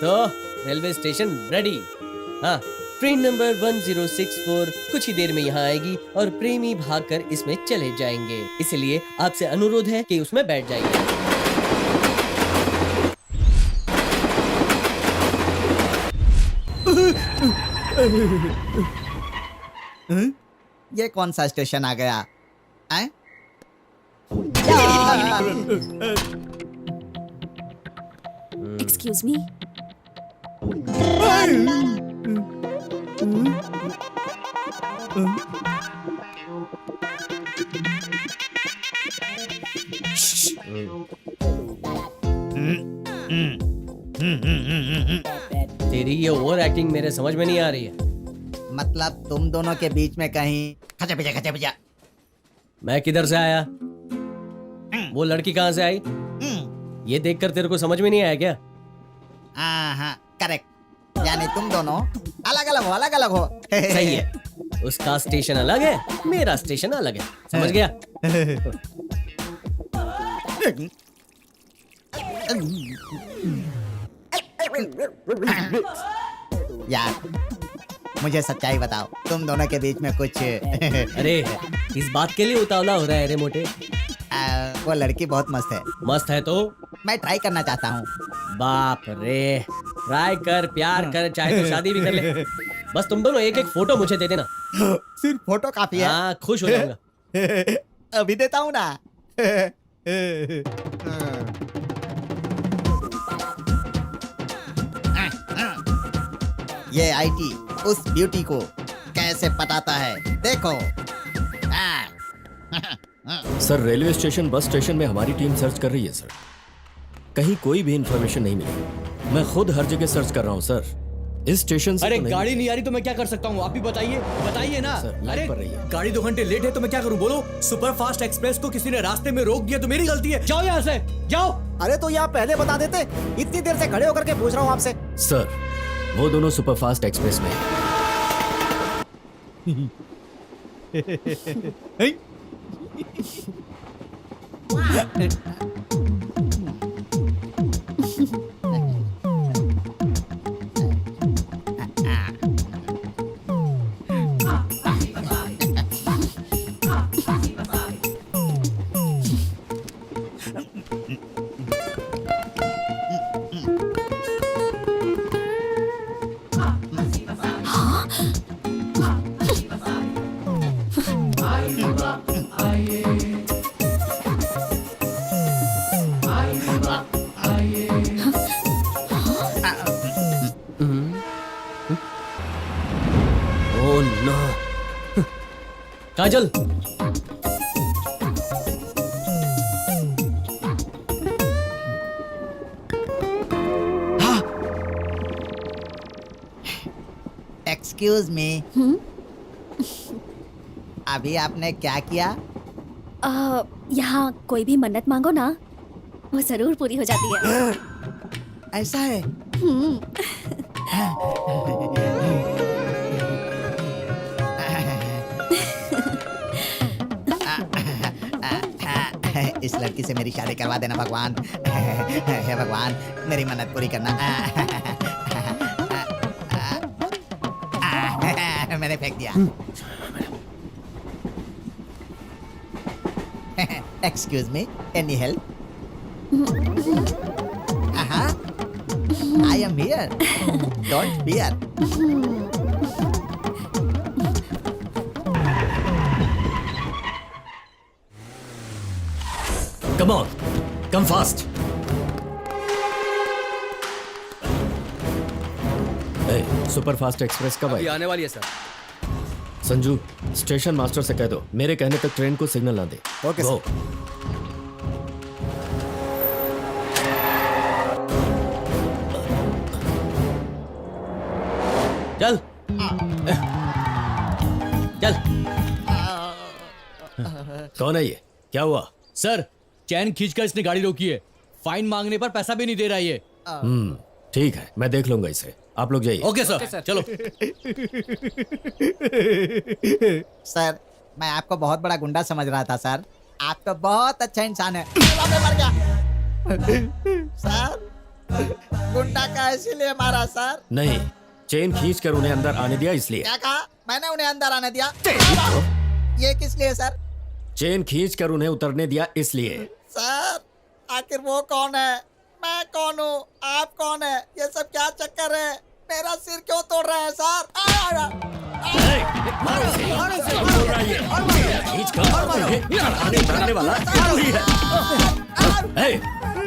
S3: तो रेलवे स्टेशन रेडी। हाँ, ट्रेन नंबर 1064 कुछ ही देर में यहाँ आएगी और प्रेमी भागकर इसमें चले जाएंगे। इसलिए आपसे अनुरोध है कि उसमें बैठ जाइए।
S10: ये कौन सा स्टेशन आ गया?
S6: Excuse me.
S3: तेरी ये ओवर एक्टिंग मेरे समझ में नहीं आ रही है।
S10: मतलब तुम दोनों के बीच में कहीं खचा पिचा।
S3: मैं किधर से आया? वो लड़की कहाँ से आई? ये देखकर तेरे को समझ में नहीं आया क्या?
S10: हाँ, करेक्ट। यानी तुम दोनों अलग अलग हो।
S3: सही है। उसका स्टेशन अलग है, मेरा स्टेशन अलग है। समझ गया?
S10: यार, मुझे सच्चाई बताओ, तुम दोनों के बीच में कुछ
S3: अरे इस बात के लिए उतावला हो रहा है रे मोटे?
S10: वो लड़की बहुत मस्त है।
S3: मस्त है तो
S10: मैं ट्राई करना चाहता हूँ।
S3: बाप रे, ट्राई कर, प्यार कर, चाहे तो शादी भी कर ले। बस तुम दोनों एक एक फोटो मुझे दे देना।
S10: सिर्फ फोटो काफी है?
S3: हाँ, खुश हो जाऊंगा।
S10: अभी देता हूँ ना। ये आईटी उस ब्यूटी को कैसे पटाता है, देखो।
S8: Sir, railway station, bus station में हमारी टीम सर्च कर रही है सर। कहीं कोई भी इंफॉर्मेशन नहीं मिली। मैं खुद हर जगह सर्च कर रहा हूँ सर। इस स्टेशन से
S11: अरे
S8: तो नहीं।
S11: गाड़ी नहीं आ रही तो मैं क्या कर सकता हूँ? आप ही बताइए, बताइए ना।
S8: सर, लाइन
S11: अरे
S8: पर रहिए।
S7: गाड़ी 2 घंटे लेट है तो मैं क्या करूं बोलो? सुपर फास्ट एक्सप्रेस को किसी ने रास्ते में रोक दिया तो मेरी गलती है।
S11: जाओ यहाँ से, जाओ।
S10: अरे तो यहाँ पहले बता देते, इतनी देर से खड़े होकर के पूछ रहा हूँ आपसे।
S8: सर, वो दोनों सुपरफास्ट एक्सप्रेस में हैं।
S3: Oh no. काजल,
S10: एक्सक्यूज मी, अभी आपने क्या किया?
S6: यहाँ कोई भी मन्नत मांगो ना, वो जरूर पूरी हो जाती है।
S10: ऐसा है? इस लड़की से मेरी शादी करवा देना भगवान। हे भगवान, मेरी मन्नत पूरी करना। मैंने फेंक दिया। Excuse me, any help? I am here, don't fear.
S8: Come on, come fast. Hey, super fast express कब आई?
S3: आने वाली है सर।
S8: संजू, स्टेशन मास्टर से कह दो मेरे कहने तक ट्रेन को सिग्नल ना दे।
S10: Okay
S8: Go.
S3: चल चल।
S8: कौन है ये? क्या हुआ?
S11: सर, चैन खींचकर इसने गाड़ी रोकी है। फाइन मांगने पर पैसा भी नहीं दे रहा है ये।
S8: ठीक है, मैं देख लूंगा इसे। आप लोग जाइए।
S11: ओके सर, चलो।
S10: सर, मैं आपको बहुत बड़ा गुंडा समझ रहा था सर। आप तो बहुत अच्छा इंसान है। मर गया। सर, गुंडा का इसीलिए मारा सर?
S8: नहीं, चेन खींच कर उन्हें अंदर आने दिया इसलिए।
S10: क्या कहा? मैंने उन्हें अंदर आने दिया? ये किस लिए सर?
S8: चेन खींच कर उन्हें उतरने दिया इसलिए।
S10: सर, आखिर वो कौन है? मैं कौन हूँ? आप कौन है? ये सब क्या चक्कर है? मेरा सिर क्यों तोड़ रहे हैं सर?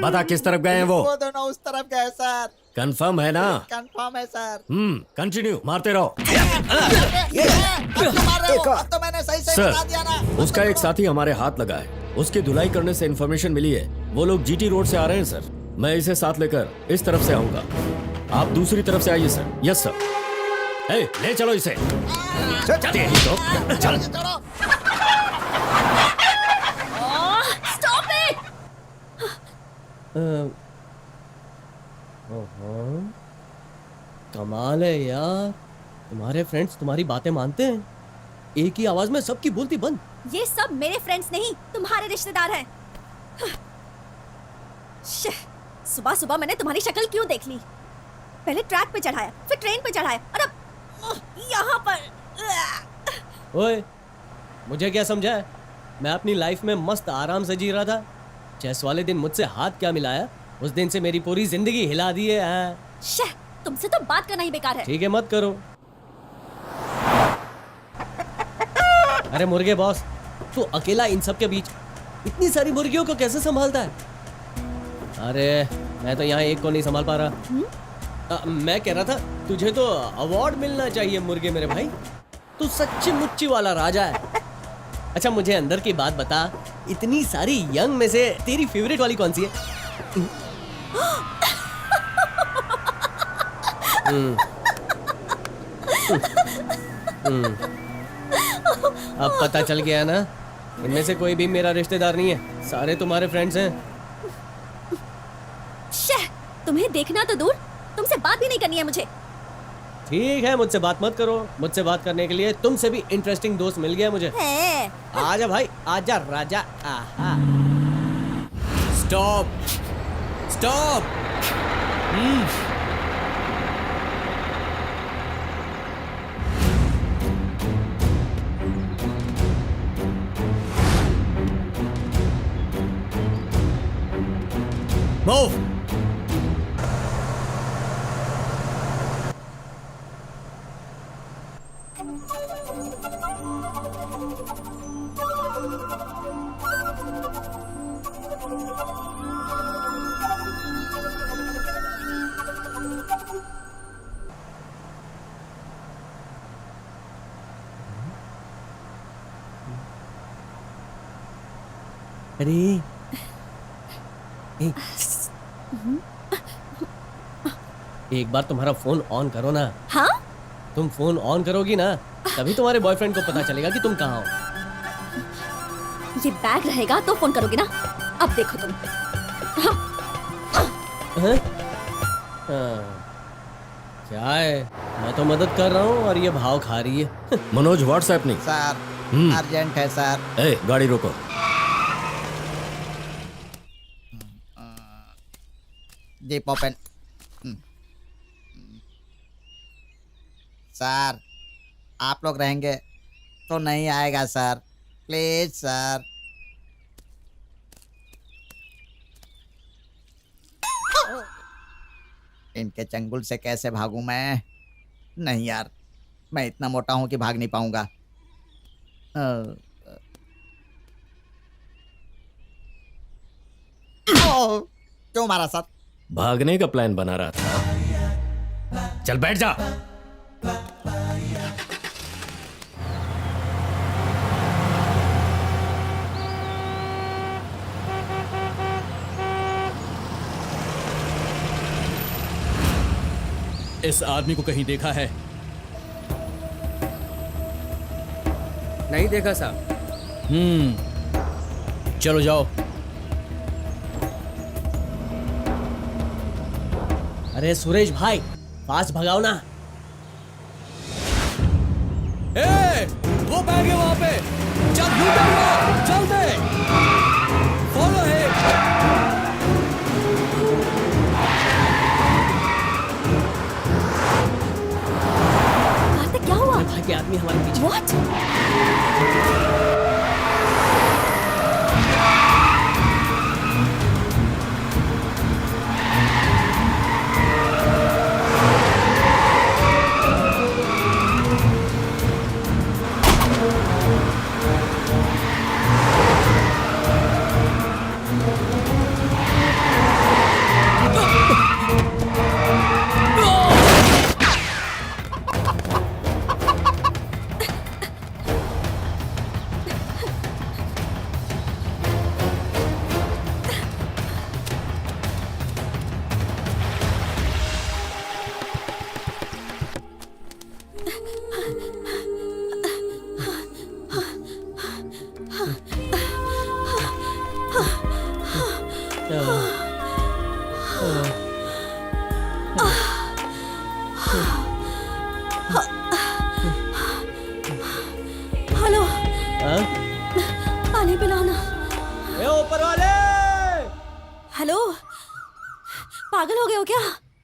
S8: बता किस तरफ गए हैं वो?
S10: वो दोनों उस तरफ गए सर।
S8: कंफर्म है ना?
S10: कंफर्म है सर।
S8: कंटिन्यू मारते रहो।
S10: अब तो मैंने सही सही बता दिया ना।
S8: सर, उसका एक साथी हमारे हाथ लगा है। उसकी धुलाई करने से इंफॉर्मेशन मिली है। वो लोग जीटी रोड से आ रहे हैं सर। मैं इसे साथ लेकर इस तरफ से आऊंगा। आप दूसरी तरफ से आइए सर। Yes sir. ले चलो इसे। चल।
S6: Stop it!
S3: कमाल है यार, तुम्हारे फ्रेंड्स तुम्हारी बातें मानते हैं। एक ही आवाज में सबकी बोलती बंद।
S6: ये सब मेरे फ्रेंड्स नहीं, तुम्हारे रिश्तेदार हैं। सुबह सुबह मैंने तुम्हारी शक्ल क्यों देख ली? पहले ट्रैक पे चढ़ाया, फिर ट्रेन पे चढ़ाया, और अब यहाँ पर।
S3: ओए, मुझे क्या समझा है? मैं अपनी लाइफ में मस्त आराम से जी रहा था। चेस वाले दिन मुझसे हाथ क्या मिलाया, उस दिन से मेरी पूरी जिंदगी हिला दी है।
S6: तुमसे तो बात करना ही बेकार है।
S3: ठीक है, मत करो। अरे मुर्गे बॉस, तू अकेला इन सब के बीच इतनी सारी मुर्गियों को कैसे संभालता है? अरे मैं तो यहाँ एक को नहीं संभाल पा रहा। मैं कह रहा था तुझे तो अवार्ड मिलना चाहिए मुर्गे मेरे भाई। तू सच्ची मुच्ची वाला राजा है। अच्छा मुझे अंदर की बात बता, इतनी सारी यंग में से तेरी फेवरेट वाली कौन सी है? अब पता चल गया ना, इनमें से कोई भी मेरा रिश्तेदार नहीं है, सारे तुम्हारे फ्रेंड्स हैं।
S6: शे, तुम्हें देखना तो दूर, तुमसे बात भी नहीं करनी है मुझे।
S3: ठीक है, मुझसे बात मत करो। मुझसे बात करने के लिए तुमसे भी इंटरेस्टिंग दोस्त मिल गया मुझे।
S6: है।
S3: आजा भाई, आजा राजा। आहा।
S11: Stop stop. मूव।
S3: अरे एक बार तुम्हारा फोन ऑन करो ना।
S6: हाँ?
S3: तुम फोन ऑन करोगी ना, तभी तुम्हारे बॉयफ्रेंड को पता चलेगा कि तुम कहाँ हो।
S6: ये बैग रहेगा तो फोन करोगे ना। अब देखो तुम।
S3: हैं? क्या है, मैं तो मदद कर रहा हूँ और ये भाव खा रही है।
S8: मनोज व्हाट्सएप नहीं।
S10: सर अर्जेंट है सर।
S8: ए, गाड़ी रोको।
S10: Jeep open. सर आप लोग रहेंगे तो नहीं आएगा सर, प्लीज सर। इनके चंगुल से कैसे भागूं मैं? नहीं यार, मैं इतना मोटा हूं कि भाग नहीं पाऊंगा। क्यों मारा सर?
S8: भागने का प्लान बना रहा था। चल बैठ जा।
S11: इस आदमी को कहीं देखा है?
S7: नहीं देखा साहब।
S11: चलो जाओ।
S3: अरे सुरेश भाई, फास्ट भगाओ ना।
S11: ए, वो बैग है वहां पे। चल यू टर्न मार, जल्दी। फॉलो है।
S6: कार्तिक क्या हुआ?
S3: भाई के आदमी हमारे पीछे।
S6: What? हेलो, पानी पिलाना।
S3: ए ऊपर वाले!
S6: हेलो, पागल हो गए हो क्या?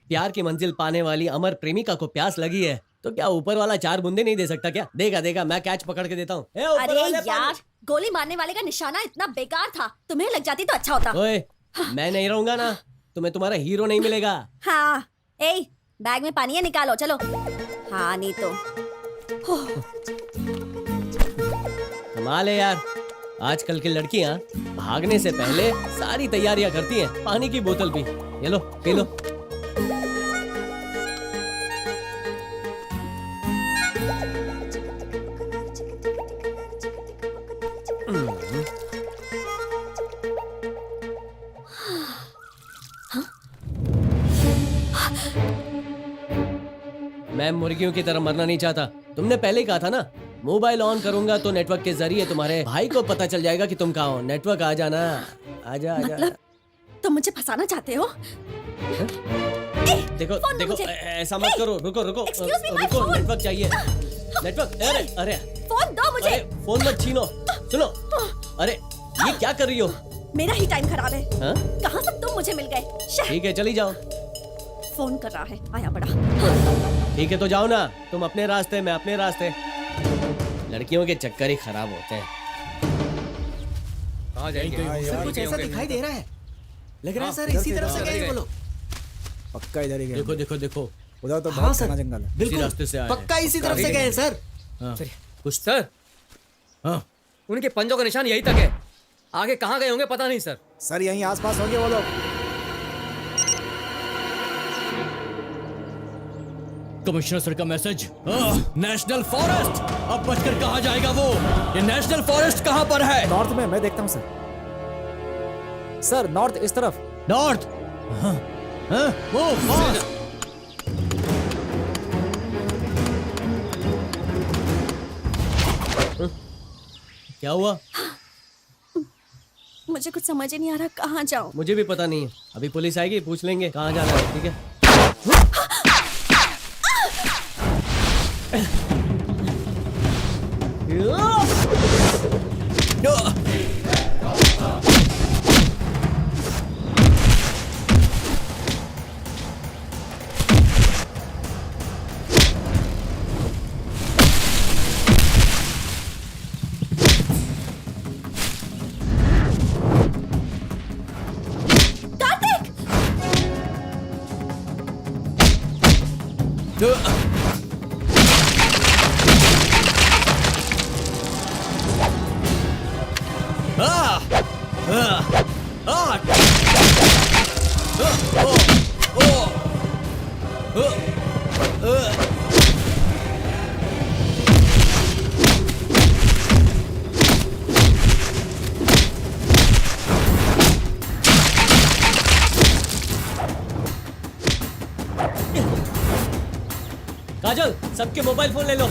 S3: प्यार की मंजिल पाने वाली अमर प्रेमिका को प्यास लगी है तो क्या ऊपर वाला 4 बूंदे नहीं दे सकता क्या? देगा देगा, मैं कैच पकड़ के देता हूँ।
S6: अरे यार, गोली मारने वाले का निशाना इतना बेकार था, तुम्हें लग जाती तो अच्छा होता।
S3: ओए, मैं नहीं रहूंगा ना, तुम्हें तुम्हारा हीरो नहीं मिलेगा।
S6: हाँ, ए, बैग में पानी है, निकालो चलो। हाँ नहीं तो।
S3: कमाल है यार, आजकल की लड़कियां भागने से पहले सारी तैयारियां करती हैं। पानी की बोतल भी, ये लो पी लो। मैं मुर्गियों की तरह मरना नहीं चाहता। तुमने पहले ही कहा था ना, मोबाइल ऑन करूंगा तो नेटवर्क के जरिए तुम्हारे भाई को पता चल जाएगा कि तुम कहाँ हो। नेटवर्क आ जाना, आजा आजा।
S6: मतलब तुम मुझे फंसाना चाहते हो?
S3: देखो
S6: फोन दो
S3: देखो,
S6: मुझे।
S3: ऐसा मत करो। रुको रुको
S6: Excuse me, my
S3: रुको,
S6: phone।
S3: नेटवर्क चाहिए। नेटवर्क, अरे अरे
S6: फोन दो मुझे।
S3: अरे फोन मत छीनो। सुनो, अरे ये क्या कर रही हो?
S6: मेरा ही टाइम खराब है।
S3: हाँ?
S6: कहाँ से तुम मुझे मिल गए? शह,
S3: ठीक है चली जाओ।
S6: फोन कर रहा है, आया बड़ा।
S3: ठीक है तो जाओ ना, तुम अपने रास्ते, मैं अपने रास्ते। लड़कियों के चक्कर ही खराब होते हैं।
S11: कहाँ जाएंगे?
S9: सर कुछ ऐसा दिखाई दे रहा है, लग रहा है सर इसी तरफ से गए वो लोग।
S5: पक्का इधर ही गए।
S3: देखो देखो देखो,
S5: उधर तो
S9: हाँ
S5: बहुत
S9: सर,
S5: घना जंगल है।
S3: इसी
S9: बिल्कुल
S3: रास्ते से आए हैं।
S9: पक्का इसी तरफ से गए हैं सर।
S3: हाँ।
S11: कुछ सर, हाँ, उनके पंजों का निशान यही तक है। आगे कहाँ गए होंगे पता नहीं सर।
S5: सर यहीं आसपास होंगे वो लोग।
S2: कमिश्नर सर का मैसेज। नेशनल फॉरेस्ट, अब बचकर कहाँ जाएगा वो? ये नेशनल फॉरेस्ट कहाँ पर है?
S5: नॉर्थ में, मैं देखता हूँ सर। सर नॉर्थ, इस तरफ।
S2: नॉर्थ। Move fast.
S3: क्या हुआ?
S6: मुझे कुछ समझ ही नहीं आ रहा, कहाँ जाऊँ?
S3: मुझे भी पता नहीं है, अभी पुलिस आएगी, पूछ लेंगे कहाँ जाना है। ठीक है। काजल, सबके मोबाइल फोन ले लो।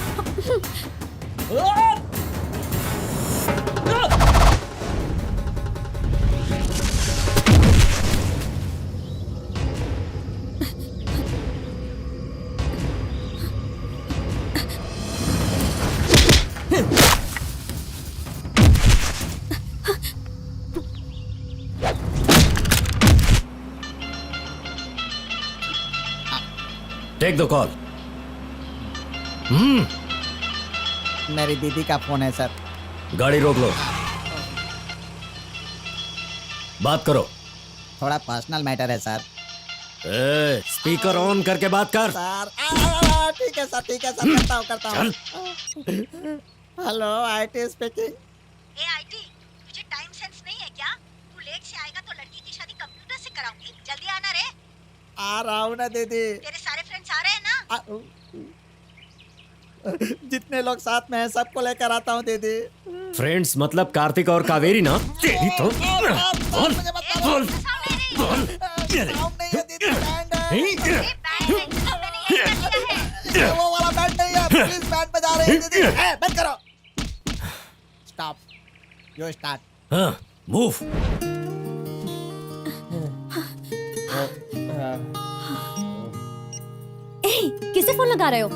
S8: Take the call.
S10: मेरी दीदी का फोन है सर।
S8: गाड़ी रोक लो, बात करो।
S10: थोड़ा पर्सनल मैटर है सर।
S8: स्पीकर ऑन करके बात कर।
S10: सर ठीक है सर, ठीक है सर, करता हूँ। Hello, IT speaking.
S12: A IT, तुझे टाइम सेंस नहीं है क्या? तू लेट से आएगा तो लड़की की शादी कंप्यूटर से कराऊंगी। जल्दी आना रे।
S10: आ रहा हूँ ना दीदी।
S12: तेरे सारे फ्रेंड्स आ रहे हैं ना?
S10: जितने लोग साथ में हैं सबको लेकर आता हूँ दीदी।
S8: फ्रेंड्स मतलब कार्तिक और कावेरी ना? तेरी तो बोल बोल बोल।
S10: वो वाला बैंड नहीं है, पुलिस बैंड बजा रही है दीदी। बंद करो। Stop, you start.
S8: हाँ, मूव।
S6: किसे फोन लगा रहे हो?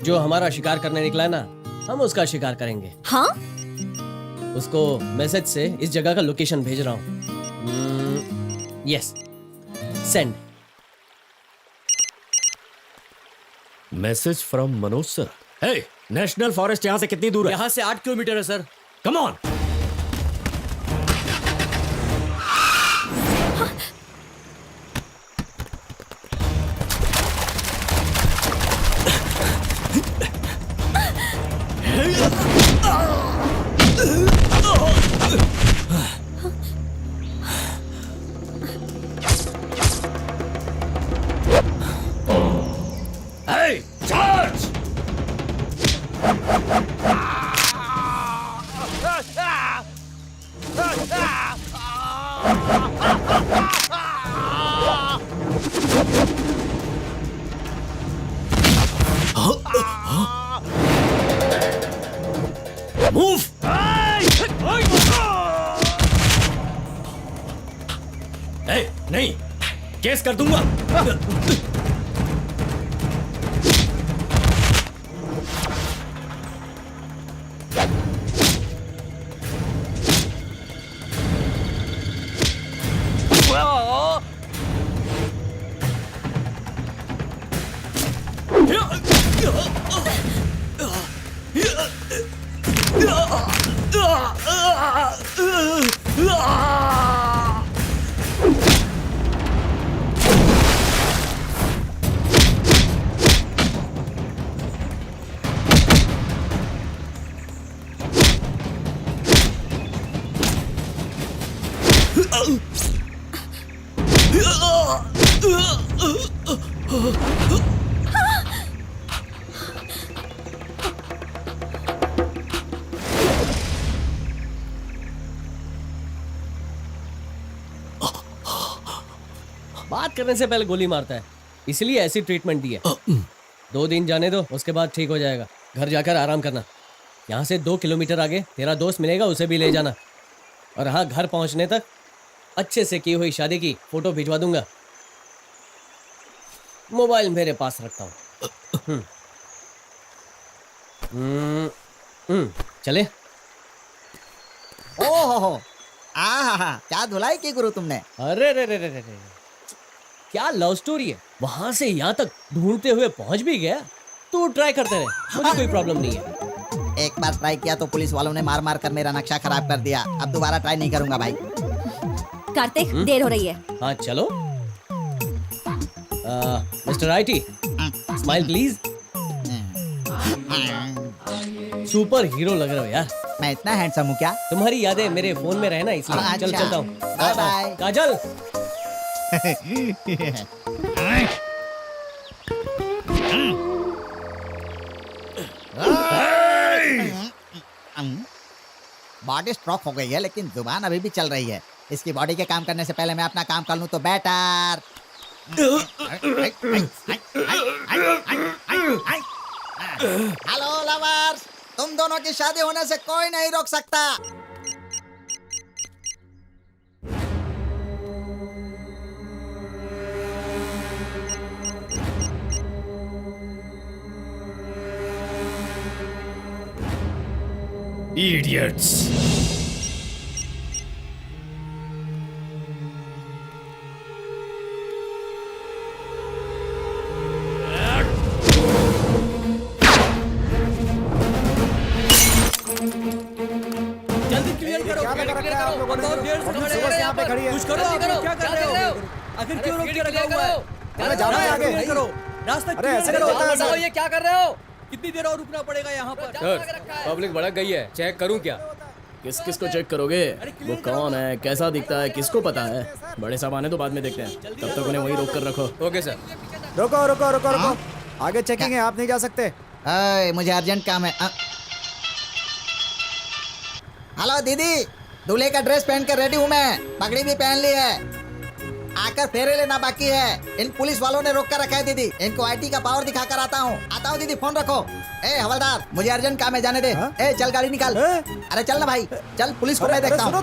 S3: जो हमारा शिकार करने निकला है ना, हम उसका शिकार करेंगे।
S6: हाँ?
S3: उसको मैसेज से इस जगह का लोकेशन भेज रहा हूँ। Yes, send.
S8: Message from Manoj sir. Hey, national forest यहाँ से कितनी दूर है?
S3: यहाँ से 8 किलोमीटर है sir.
S8: Come on. Hey, charge! Move. नहीं, केस कर दूंगा।
S3: बात करने से पहले गोली मारता है, इसलिए ऐसी ट्रीटमेंट दी है। 2 दिन जाने दो, उसके बाद ठीक हो जाएगा। घर जाकर आराम करना। यहाँ से 2 किलोमीटर आगे तेरा दोस्त मिलेगा, उसे भी ले जाना। और हाँ, घर पहुँचने तक अच्छे से की हुई शादी की फोटो भिजवा दूंगा। मोबाइल मेरे पास रखता हूँ। चले।
S10: ओहो, क्या धुलाई की गुरु तुमने।
S3: अरे रे रे रे रे रे, क्या लव स्टोरी है। वहां से यहाँ तक ढूंढते हुए पहुंच भी गया। तू ट्राई करते रहे, मुझे कोई प्रॉब्लम नहीं है।
S10: एक बार ट्राई किया तो पुलिस वालों ने मार मार कर मेरा नक्शा खराब कर दिया। अब दोबारा ट्राई नहीं करूंगा भाई।
S6: कार्तिक, देर हो रही है।
S3: हाँ चलो। Mister IT, smile please. Super hero लग रहे हो यार।
S10: मैं इतना हैंडसम हूँ क्या?
S3: तुम्हारी यादें मेरे फोन में रहना, इसलिए
S10: अच्छा।
S3: चल चलता हूँ।
S10: Bye bye.
S3: Kajal.
S10: Body stroke हो गई है, लेकिन जुबान अभी भी चल रही है। इसकी बॉडी के काम करने से पहले मैं अपना काम कर लूं तो बेटर। हेलो लवर्स, तुम दोनों की शादी होने से कोई नहीं रोक सकता।
S8: Idiots!
S7: जल्दी क्लियर करो। बहुत देर से खड़े हैं यहाँ पे। कुछ करो, आप लोग क्या कर रहे हो? आखिर क्यों रोक के रखा हुआ है?
S5: अरे जाना है आगे।
S7: क्लियर करो, रास्ता
S5: अरे
S7: क्लियर
S5: ऐसे
S7: करो।
S5: नहीं होता है,
S7: बताओ ये क्या कर रहे हो? कितनी देर और रुकना पड़ेगा यहाँ पर?
S3: पब्लिक भड़क गई है, चेक करूँ क्या?
S2: किस किस को चेक करोगे? वो कौन है, कैसा दिखता है, किसको पता है? बड़े सामान है तो बाद में देखते हैं, तब तक उन्हें वहीं रोक कर रखो।
S3: Okay sir.
S5: रुको रुको रुको रुको, आगे चेकिंग है, आप नहीं जा सकते।
S10: मुझे अर्जेंट काम है। हेलो दीदी, दूल्हे का ड्रेस पहन कर रेडी हूँ मैं, पगड़ी भी पहन ली है। आकर फेरे लेना बाकी है। इन पुलिस वालों ने रोक कर रखा है दीदी। इनको आईटी का पावर दिखा कर आता हूँ दीदी, फोन रखो। ए हवलदार, मुझे अर्जेंट काम है, जाने दे। ए चल गाड़ी निकाल। अरे चल ना भाई, चल पुलिस को मैं देखता हूँ।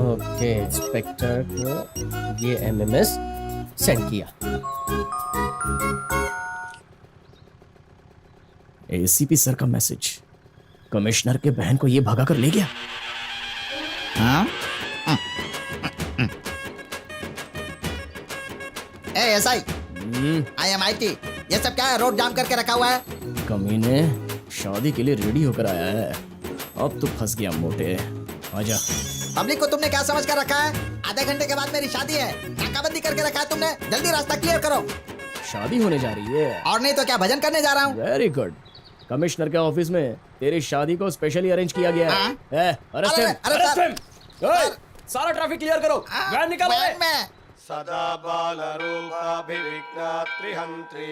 S3: ओके, इंस्पेक्टर को ये एमएमएस सेंड किया।
S2: एसीपी सर का मैसेज, कमिश्नर के बहन को ये भगा कर ले गया।
S10: हाँ? ए एसआई, आई एम आईटी। ये सब क्या है? रोड जाम करके रखा हुआ है।
S2: कमीने शादी के लिए रेडी होकर आया है। अब तो फंस गया मोटे, आजा।
S10: पब्लिक को तुमने क्या समझ कर रखा है? आधे घंटे के बाद मेरी शादी है, नाकाबंदी करके रखा है तुमने। जल्दी रास्ता क्लियर करो।
S2: शादी होने जा रही है?
S10: और नहीं तो क्या, भजन करने जा रहा हूँ।
S2: Very good. कमिश्नर के ऑफिस में तेरी शादी को स्पेशली अरेंज किया गया है। Arrest him, arrest him. सारा ट्रैफिक क्लियर करो, वैन निकालो।
S10: वैन में
S13: सदा बाल रूपाभिविघ्ना त्रिहंत्री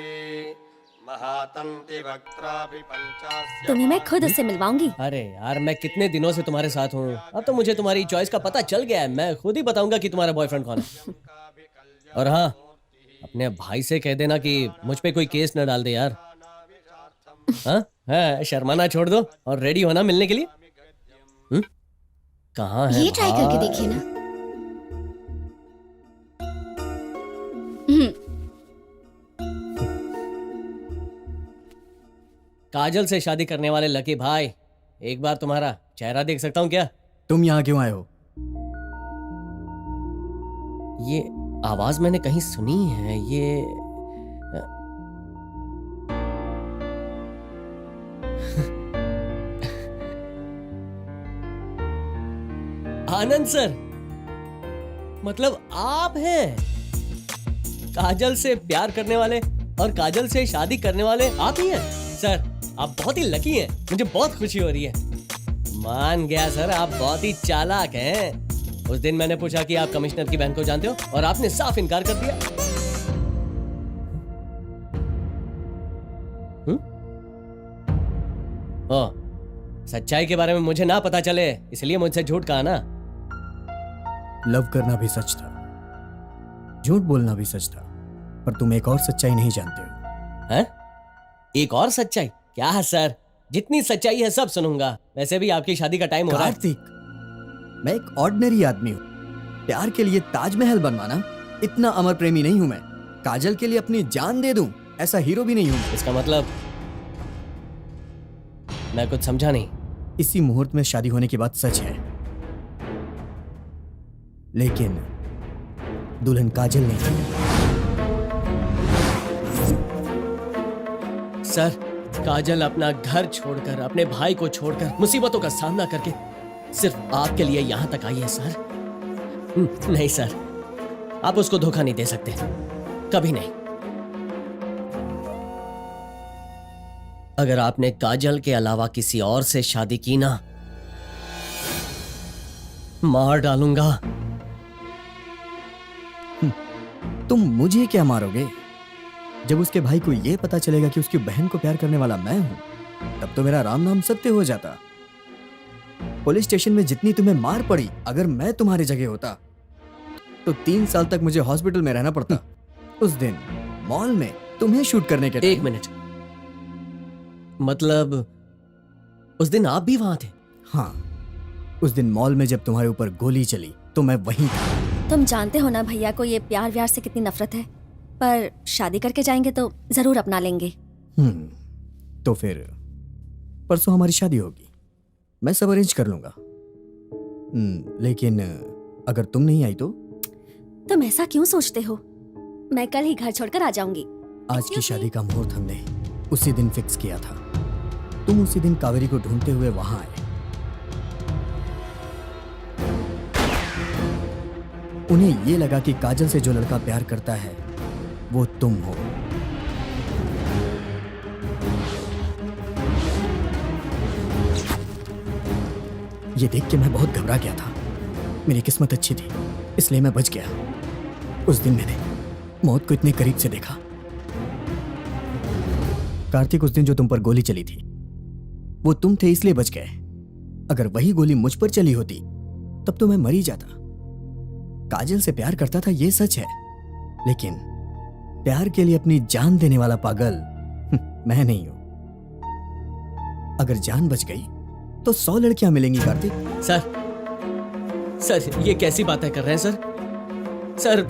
S6: तुम्हें मैं खुद उससे मिलवाऊंगी।
S3: अरे यार, मैं कितने दिनों से तुम्हारे साथ हूँ, अब तो मुझे तुम्हारी चॉइस का पता चल गया है। मैं खुद ही बताऊंगा कि तुम्हारा बॉयफ्रेंड कौन है। और हाँ, अपने भाई से कह देना कि मुझ पे कोई केस न डाल दे यार। हाँ हाँ, शर्माना छोड़ दो और रेडी होना मिलने के लिए। कहाँ है
S1: ये ट्राई
S3: भाई?
S1: करके देखिए ना।
S3: काजल से शादी करने वाले लकी भाई, एक बार तुम्हारा चेहरा देख सकता हूँ क्या?
S9: तुम यहाँ क्यों आए हो?
S3: ये आवाज मैंने कहीं सुनी है। ये आनंद सर, मतलब आप हैं काजल से प्यार करने वाले और काजल से शादी करने वाले आप ही हैं सर। आप बहुत ही लकी हैं, मुझे बहुत खुशी हो रही है। मान गया सर, आप बहुत ही चालाक हैं। उस दिन मैंने पूछा कि आप कमिश्नर की बहन को जानते हो और आपने साफ इनकार कर दिया। ओ, सच्चाई के बारे में मुझे ना पता चले इसलिए मुझसे झूठ कहा ना।
S9: लव करना भी सच था, झूठ बोलना भी सच था, पर तुम एक और सच्चाई नहीं जानते हो।
S3: हैं? एक और सच्चाई? क्या है सर, जितनी सच्चाई है सब सुनूंगा। वैसे भी आपकी शादी का टाइम हो रहा है।
S9: कार्तिक, मैं एक ऑर्डिनरी आदमी हूँ। प्यार के लिए ताजमहल बनवाना, इतना अमर प्रेमी नहीं हूं मैं। काजल के लिए अपनी जान दे दूं, ऐसा हीरो भी नहीं हूं मैं।
S3: इसका मतलब? मैं कुछ समझा नहीं।
S9: इसी मुहूर्त में शादी होने की बात सच है, लेकिन दुल्हन काजल नहीं है।
S3: सर, काजल अपना घर छोड़कर, अपने भाई को छोड़कर, मुसीबतों का सामना करके सिर्फ आपके लिए यहां तक आई है सर। नहीं सर, आप उसको धोखा नहीं दे सकते, कभी नहीं। अगर आपने काजल के अलावा किसी और से शादी की ना, मार डालूंगा।
S9: तुम मुझे क्या मारोगे? जब उसके भाई को यह पता चलेगा कि उसकी बहन को प्यार करने वाला मैं हूं, तब तो मेरा राम नाम सत्य हो जाता। पुलिस स्टेशन में जितनी तुम्हें मार पड़ी, अगर मैं तुम्हारी जगह होता तो 3 साल तक मुझे हॉस्पिटल में रहना पड़ता। उस दिन मॉल में तुम्हें शूट करने के।
S3: एक मिनट, मतलब उस दिन आप भी वहां थे?
S9: हाँ, उस दिन मॉल में जब तुम्हारे ऊपर गोली चली तो मैं वहीं था।
S6: तुम जानते हो ना भैया को ये प्यार व्यार से कितनी नफरत है, पर शादी करके जाएंगे तो जरूर अपना लेंगे।
S9: तो फिर परसों हमारी शादी होगी, मैं सब अरेंज कर लूंगा। लेकिन अगर तुम नहीं आई तो?
S6: तुम ऐसा क्यों सोचते हो? मैं कल ही घर छोड़कर आ जाऊंगी।
S9: आज की शादी का मुहूर्त हमने उसी दिन फिक्स किया था। तुम उसी दिन कावेरी को ढूंढते हुए वहां आए। उन्हें ये लगा कि काजल से जो लड़का प्यार करता है वो तुम हो। ये देख के मैं बहुत घबरा गया था। मेरी किस्मत अच्छी थी, इसलिए मैं बच गया। उस दिन मैंने मौत को इतने करीब से देखा। कार्तिक, उस दिन जो तुम पर गोली चली थी वो तुम थे, इसलिए बच गए। अगर वही गोली मुझ पर चली होती तब तो मैं मर ही जाता। काजल से प्यार करता था, ये सच है, लेकिन प्यार के लिए अपनी जान देने वाला पागल मैं नहीं हूं। अगर जान बच गई तो 100 लड़कियां मिलेंगी कार्तिक।
S3: सर, ये कैसी बातें कर रहे हैं सर? सर,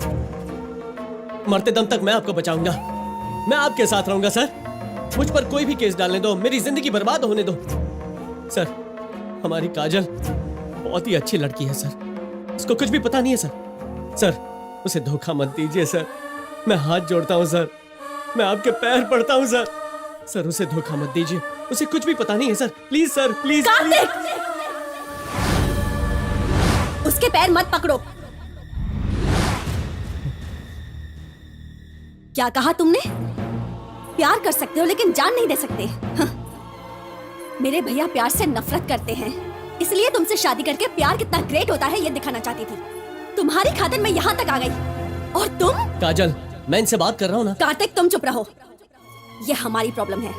S3: मरते दम तक मैं आपको बचाऊंगा, मैं आपके साथ रहूंगा सर। मुझ पर कोई भी केस डालने दो, मेरी जिंदगी बर्बाद होने दो। सर, हमारी काजल बहुत ही अच्छी लड़की है सर, उसको कुछ भी पता नहीं है सर। सर, उसे धोखा मत दीजिए सर, मैं हाथ जोड़ता हूं सर, मैं आपके पैर पड़ता हूं सर। सर, उसे धोखा मत दीजिए, उसे कुछ भी पता नहीं है सर, प्लीज सर, प्लीज।
S6: उसके पैर मत पकड़ो। क्या कहा तुमने? प्यार कर सकते हो लेकिन जान नहीं दे सकते। हाँ। मेरे भैया प्यार से नफरत करते हैं, इसलिए तुमसे शादी करके प्यार कितना ग्रेट होता है ये दिखाना चाहती थी। तुम्हारी खातिर मैं यहाँ तक आ गई, और तुम?
S3: काजल, मैं इनसे बात कर रहा हूँ ना।
S6: कार्तिक, तुम चुप रहो। ये हमारी प्रॉब्लम है।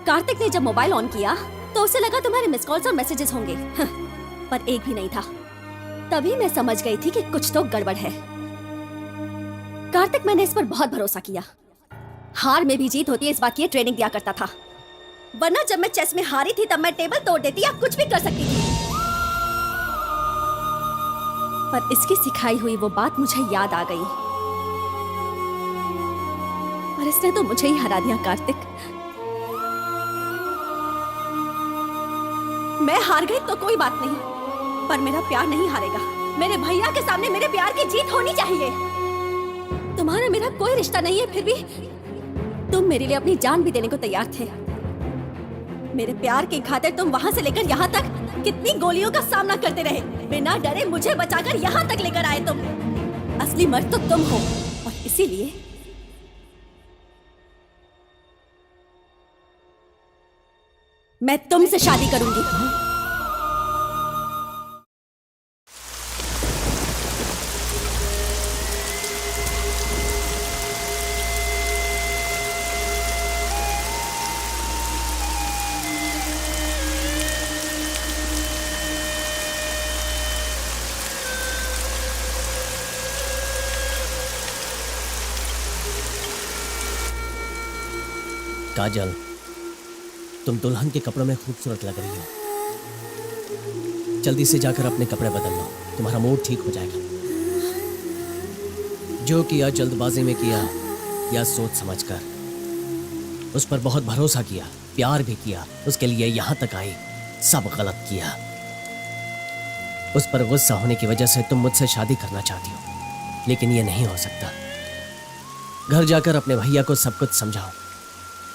S6: कार्तिक ने जब मोबाइल ऑन किया तो उसे लगा तुम्हारे मिस कॉल्स और मैसेजेस होंगे, पर एक भी नहीं था। तभी मैं समझ गई थी कि कुछ तो गड़बड़ है। कार्तिक, मैंने इस पर बहुत भरोसा किया। हार में भी जीत होती है इस बात की ट्रेनिंग दिया करता था, वरना जब मैं चेस में हारी थी तब मैं टेबल तोड़ देती या कुछ भी कर सकती थी। पर इसकी सिखाई हुई वो बात मुझे याद आ गई और इसने तो मुझे ही हरा दिया। कार्तिक, मैं हार गई तो कोई बात नहीं, पर मेरा प्यार नहीं हारेगा। मेरे भैया के सामने मेरे प्यार की जीत होनी चाहिए। तुम्हारा मेरा कोई रिश्ता नहीं है, फिर भी तुम मेरे लिए अपनी जान भी देने को तैयार थे। मेरे प्यार की खातिर तुम वहां से लेकर यहाँ तक कितनी गोलियों का सामना करते रहे। बिना डरे मुझे बचाकर यहाँ तक लेकर आए तुम। असली मर्द तो तुम हो और इसीलिए मैं तुमसे शादी करूंगी।
S3: काजल, तुम दुल्हन के कपड़ों में खूबसूरत लग रही हो। जल्दी से जाकर अपने कपड़े बदल लो, तुम्हारा मूड ठीक हो जाएगा। जो किया जल्दबाजी में किया या सोच समझकर, उस पर बहुत भरोसा किया, प्यार भी किया, उसके लिए यहां तक आई, सब गलत किया। उस पर गुस्सा होने की वजह से तुम मुझसे शादी करना चाहती हो, लेकिन ये नहीं हो सकता। घर जाकर अपने भैया को सब कुछ समझाओ।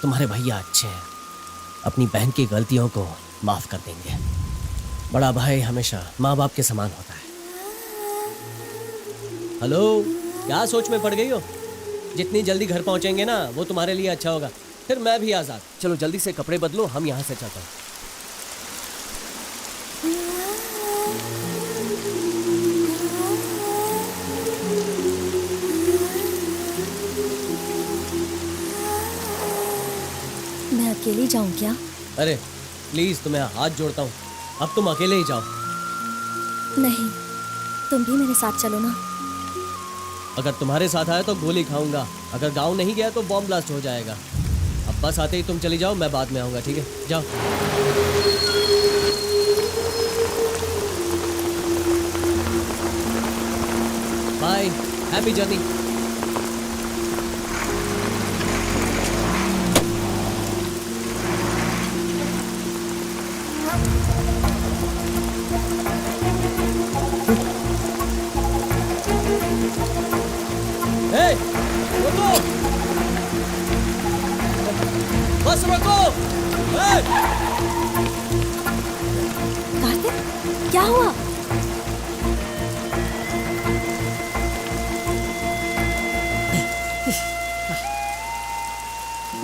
S3: तुम्हारे भैया अच्छे हैं, अपनी बहन की गलतियों को माफ कर देंगे। बड़ा भाई हमेशा माँ बाप के समान होता है। हेलो, क्या सोच में पड़ गई हो? जितनी जल्दी घर पहुंचेंगे ना, वो तुम्हारे लिए अच्छा होगा। फिर मैं भी आजाद। चलो जल्दी से कपड़े बदलो, हम यहाँ से चलते हैं।
S6: मैं अकेली जाऊं क्या?
S3: अरे प्लीज, तुम्हें हाथ जोड़ता हूँ, अब तुम अकेले ही जाओ।
S6: नहीं, तुम भी मेरे साथ चलो ना।
S3: अगर तुम्हारे साथ आया तो गोली खाऊंगा, अगर गांव नहीं गया तो बॉम्ब ब्लास्ट हो जाएगा। अब बस आते ही तुम चली जाओ, मैं बाद में आऊंगा, ठीक है? जाओ। Bye, happy journey. रुको! बस रुको!
S6: कार्तिक, क्या हुआ?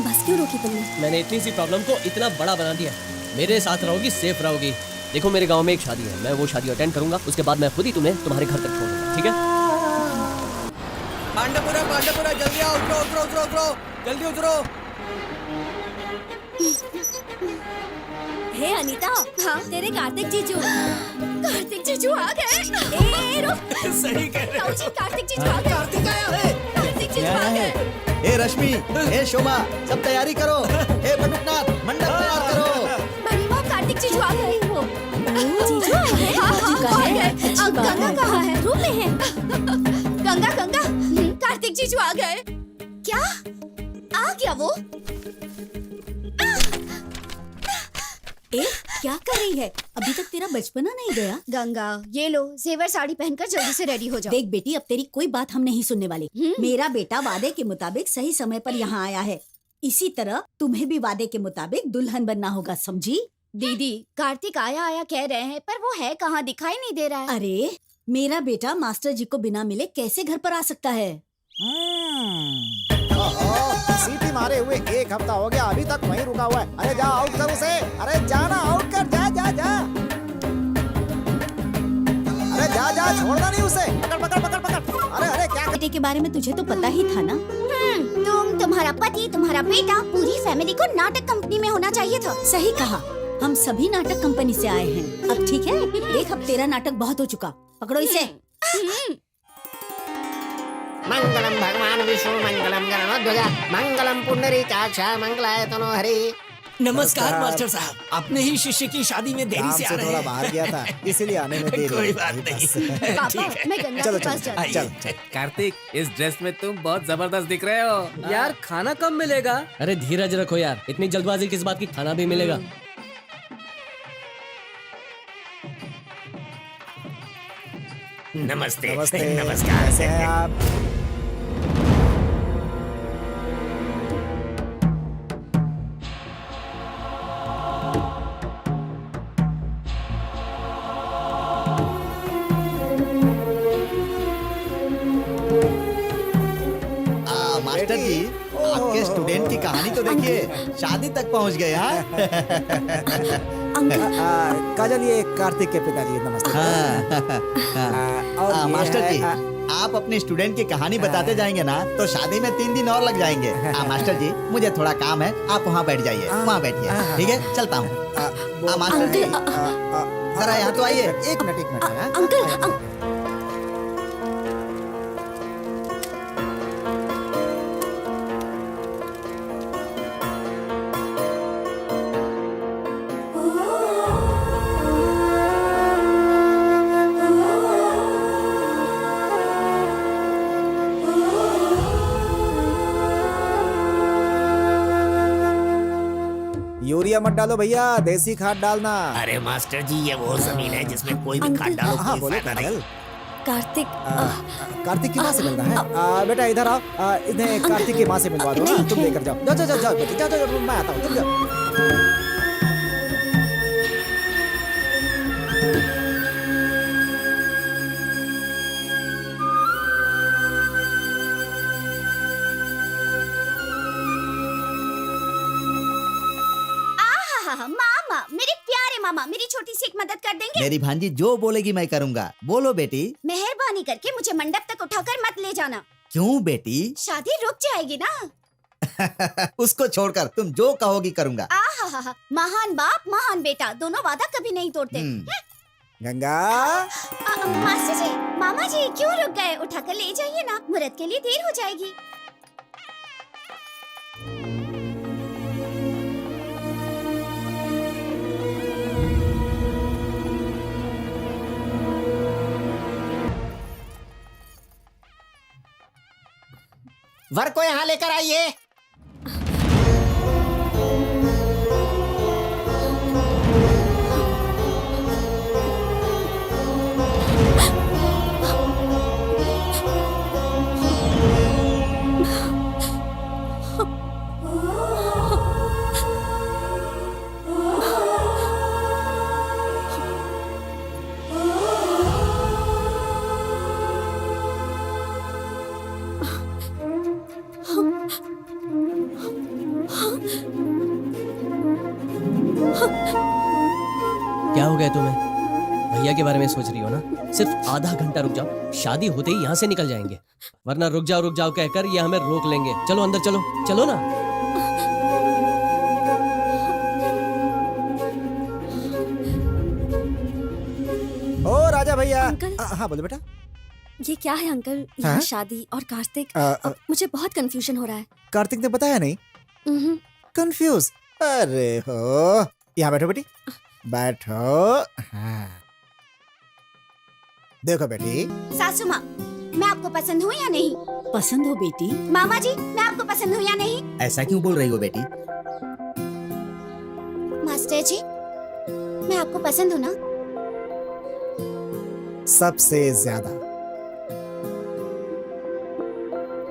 S6: बस क्यों रोकी तुमने?
S3: मैंने इतनी सी प्रॉब्लम को इतना बड़ा बना दिया। मेरे साथ रहोगी, सेफ रहोगी। देखो, मेरे गांव में एक शादी है, मैं वो शादी अटेंड करूंगा, उसके बाद मैं खुद ही तुम्हें तुम्हारे घर तक छोड़ दूंगा, ठीक है?
S11: पांडपुरा, पांडपुरा, जल्दी आओ, उतरो उतरो उतरो उतरो, जल्दी उतरो।
S6: हे अनीता, हाँ तेरे कार्तिक जीजू। कार्तिक जीजू आ गए। ए रुक,
S11: सही कह रहे हो।
S6: कार्तिक जीजू आ गए।
S11: कार्तिक आया है।
S6: कार्तिक जीजू आ गए।
S10: ए रश्मि, ए शोभा, सब तैयारी करो। ए बटुकनाथ, मंडप तैयार करो।
S6: बड़ी माँ, कार्तिक जीजू आ गए। जीजू आ गए? हाँ, आ गए। अब गंगा कहाँ है? रूम में है। गंगा, गंगा, कार्तिक जीजू आ गए। क्या? आ गया वो?
S1: ए, क्या कर रही है? अभी तक तेरा बचपना नहीं गया?
S6: गंगा, ये लो जेवर साड़ी पहनकर जल्दी से रेडी हो जाओ।
S1: देख बेटी, अब तेरी कोई बात हम नहीं सुनने वाले। मेरा बेटा वादे के मुताबिक सही समय पर यहाँ आया है। इसी तरह तुम्हें भी वादे के मुताबिक दुल्हन बनना होगा, समझी?
S6: दीदी, कार्तिक आया आया कह रहे हैं, पर वो है कहाँ, दिखाई नहीं दे रहा है।
S1: अरे, मेरा बेटा मास्टर जी को बिना मिले कैसे घर पर आ सकता है?
S5: सीटी मारे हुए 1 हफ्ता हो गया, अभी तक वहीं रुका हुआ है। अरे जा, आउट कर उसे। अरे जाना, आउट कर, जा जा जा। अरे जा जा, छोड़ना नहीं उसे। पकड़ पकड़ पकड़ पकड़। अरे अरे क्या कर...
S1: बेटे के बारे में तुझे तो पता ही था ना।
S6: तुम, तुम्हारा पति, तुम्हारा बेटा, पूरी फैमिली को नाटक कंपनी में होना चाहिए था।
S1: सही कहा, हम सभी नाटक कंपनी से आए हैं। अब ठीक है, देख अब तेरा नाटक बहुत हो चुका, पकड़ो इसे।
S10: मंगलम भगवान विष्णु मंगलम गणध्वज मंगलम पुंडरीकाक्ष मंगलाय तनोहरि।
S7: नमस्कार मास्टर साहब, अपने ही शिष्य की शादी में देरी से आ रहे
S5: थोड़ा
S7: हैं।
S5: बाहर गया था इसीलिए आने में देरी
S7: कोई
S5: हुई।
S7: बात नहीं।
S6: पापा, मैं गंगा
S5: चलो
S6: के पास
S5: चलो
S6: जाती
S5: चल चल।
S11: कार्तिक, इस ड्रेस में तुम बहुत जबरदस्त दिख रहे हो।
S7: यार खाना कब मिलेगा?
S3: अरे धीरज रखो यार, इतनी जल्दबाजी किस बात की? खाना भी मिलेगा।
S8: नमस्ते
S5: नमस्ते,
S8: नमस्कार।
S5: कैसे हैं आप?
S10: मास्टर जी, आपके स्टूडेंट की कहानी तो देखिए, शादी तक पहुंच गए। हाँ
S5: काजल, ये कार्तिक के पिताजी, नमस्ते। और ये
S10: मास्टर
S5: है,
S10: जी, आप अपने स्टूडेंट की कहानी बताते जाएंगे ना तो शादी में 3 दिन और लग जाएंगे। मास्टर जी, मुझे थोड़ा काम है, आप वहाँ बैठ जाइए। वहाँ बैठिए, ठीक है? चलता हूँ। मास्टर जी, जरा यहाँ तो आइए।
S5: एक मिनट। हाँ?
S1: अंकल,
S5: यूरिया मत डालो भैया, देसी खाद डालना।
S8: अरे मास्टर जी, ये वो जमीन है जिसमें कोई भी खाद डालो
S5: हाँ
S8: कोई
S5: बोलो
S8: फायदा नहीं।
S5: काजल।
S1: कार्तिक,
S5: कार्तिक की माँ से मिलना है। बेटा इधर आओ, इन्हें कार्तिक की माँ से मिलवा दो। हाँ, तुम लेकर जाओ। जाओ बेटी, जाओ, मैं आता हूँ, तुम जाओ।
S6: मामा, मेरे प्यारे मामा, मेरी छोटी सी एक मदद कर देंगे?
S10: मेरी भांजी जो बोलेगी मैं करूँगा। बोलो बेटी।
S6: मेहरबानी करके मुझे मंडप तक उठाकर मत ले जाना।
S10: क्यों बेटी?
S6: शादी रुक जाएगी ना।
S10: उसको छोड़कर तुम जो कहोगी करूँगा।
S6: महान बाप महान बेटा, दोनों वादा कभी नहीं तोड़ते।
S5: गंगा,
S6: मास्टर जी, मामा जी क्यों रुक गए? उठाकर ले जाइए ना, मुहूर्त के लिए देर हो जाएगी।
S10: वर को यहाँ लेकर आइए।
S3: क्या हो गया तुम्हें? भैया के बारे में सोच रही हो ना? सिर्फ आधा घंटा रुक जाओ, शादी होते ही यहाँ से निकल जाएंगे, वरना रुक जाओ कहकर ये हमें रोक लेंगे। चलो अंदर चलो, चलो ना।
S5: ओ राजा भैया।
S1: अंकल।
S5: हाँ बोलो बेटा।
S1: ये क्या है अंकल?
S5: हाँ?
S1: यहाँ शादी और कार्तिक, मुझे बहुत कंफ्यूजन हो रहा है।
S5: कार्तिक ने बताया नहीं? कंफ्यूज? अरे हो, यहाँ बैठो बेटी, बैठो। हाँ। देखो बेटी,
S6: सासू माँ, मैं आपको पसंद हूँ या नहीं?
S1: पसंद हो बेटी?
S6: मामा जी, मैं आपको पसंद हूँ या नहीं?
S10: ऐसा क्यों बोल रही हो बेटी?
S6: मास्टर जी, मैं आपको पसंद हूँ ना?
S5: सबसे ज्यादा।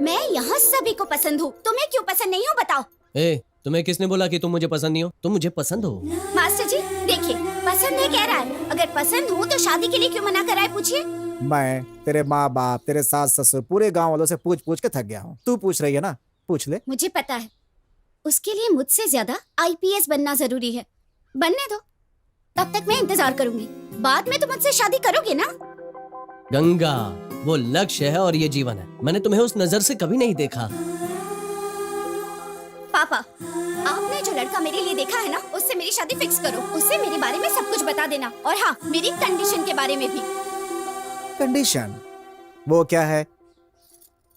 S6: मैं यहाँ सभी को पसंद हूँ, तुम्हें क्यों पसंद नहीं हो बताओ?
S3: ए, तुम्हें किसने बोला कि तुम मुझे पसंद नहीं हो? तुम मुझे पसंद हो।
S6: मास्टर जी देखिए, पसंद है कह रहा है, अगर पसंद हूँ तो शादी के लिए क्यों मना कर रहा है? पूछिए।
S5: मैं तेरे माँ बाप, तेरे सास ससुर, पूरे गांव वालों से पूछ पूछ के थक गया हूँ। तू पूछ रही है ना, पूछ ले।
S6: मुझे पता है, उसके लिए मुझसे ज्यादा IPS बनना जरूरी है। बनने दो, तब तक मैं इंतजार करूंगी। बाद में तो मुझसे शादी करोगे ना?
S3: गंगा, वो लक्ष्य है और ये जीवन है। मैंने तुम्हें उस नजर से कभी नहीं देखा।
S6: पापा, आपने जो लड़का मेरे लिए देखा है ना, उससे मेरी शादी फिक्स करो। उससे मेरे बारे में सब कुछ बता देना, और हाँ, मेरी कंडीशन के बारे में भी।
S5: कंडीशन? वो क्या है?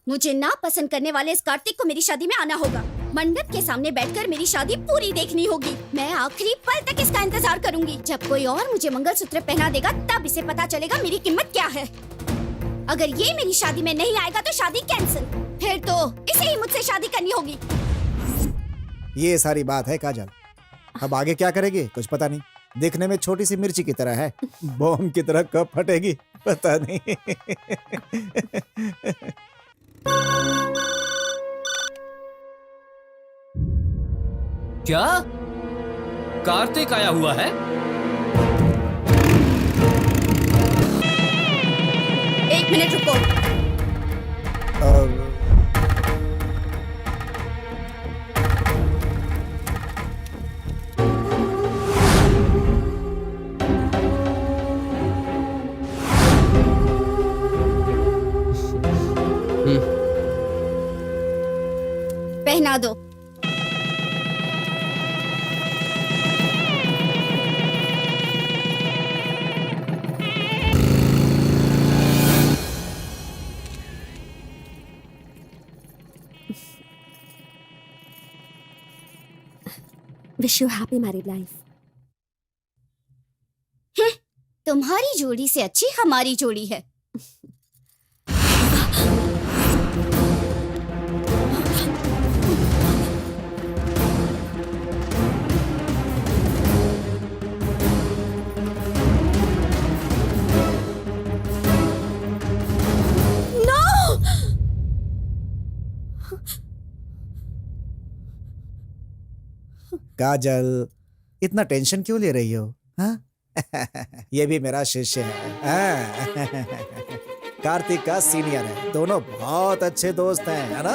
S6: मुझे ना पसंद करने वाले इस कार्तिक को मेरी शादी में आना होगा। मंडप के सामने बैठकर मेरी शादी पूरी देखनी होगी। मैं आखिरी पल तक इसका इंतजार करूंगी। जब कोई और मुझे मंगलसूत्र पहना देगा, तब इसे पता चलेगा मेरी कीमत क्या है। अगर ये मेरी शादी में नहीं आएगा तो शादी कैंसिल। फिर तो इसे ही मुझसे शादी करनी होगी।
S5: ये सारी बात है काजल। अब आगे क्या करेगी कुछ पता नहीं। देखने में छोटी सी मिर्ची की तरह है, बॉम्ब की तरह कब फटेगी पता नहीं।
S11: क्या कार्तिक आया हुआ है?
S6: एक मिनट रुको। पहना दो। Wish you happy married life. तुम्हारी जोड़ी से अच्छी हमारी जोड़ी है।
S5: काजल, इतना टेंशन क्यों ले रही हो? हाँ? ये भी मेरा शिष्य है। हाँ? कार्तिक का सीनियर है। दोनों बहुत अच्छे दोस्त हैं, है ना?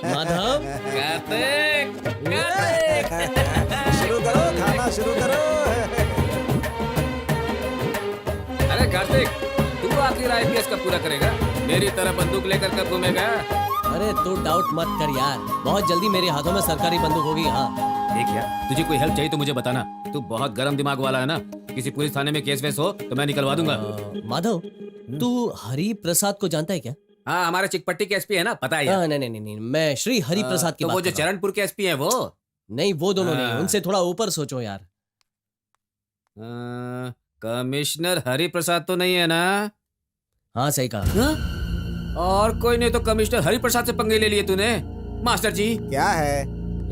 S3: माधव,
S11: कार्तिक,
S5: शुरू करो, खाना शुरू करो।
S11: अरे कार्तिक, तू आखिर आईपीएस कब पूरा करेगा? मेरी तरह बंदूक लेकर कब घूमेगा?
S3: अरे तू डाउट मत कर यार, बहुत जल्दी मेरे हाथों में सरकारी बंदूक होगी। हाँ
S11: देख यार, तुझे कोई हेल्प चाहिए तो मुझे बताना। तू बहुत गर्म दिमाग वाला है ना। किसी पुलिस थाने में केस वेस हो तो मैं निकलवा दूंगा।
S3: माधव, तू हरि प्रसाद को जानता है क्या?
S11: हाँ, हमारे चिकपट्टी के एसपी है ना, पता है यार।
S3: नहीं नहीं नहीं, मैं श्री हरि प्रसाद की
S11: तो
S3: बात
S11: वो जो
S3: कर रहा हूं।
S11: चरणपुर के एसपी है वो?
S3: नहीं, वो दोनों नहीं, उनसे थोड़ा ऊपर सोचो यार।
S11: कमिश्नर हरि प्रसाद तो नहीं है ना?
S3: हाँ सही कहा।
S11: और कोई नहीं तो कमिश्नर हरि प्रसाद से पंगे ले लिए तूने? मास्टर जी,
S5: क्या है?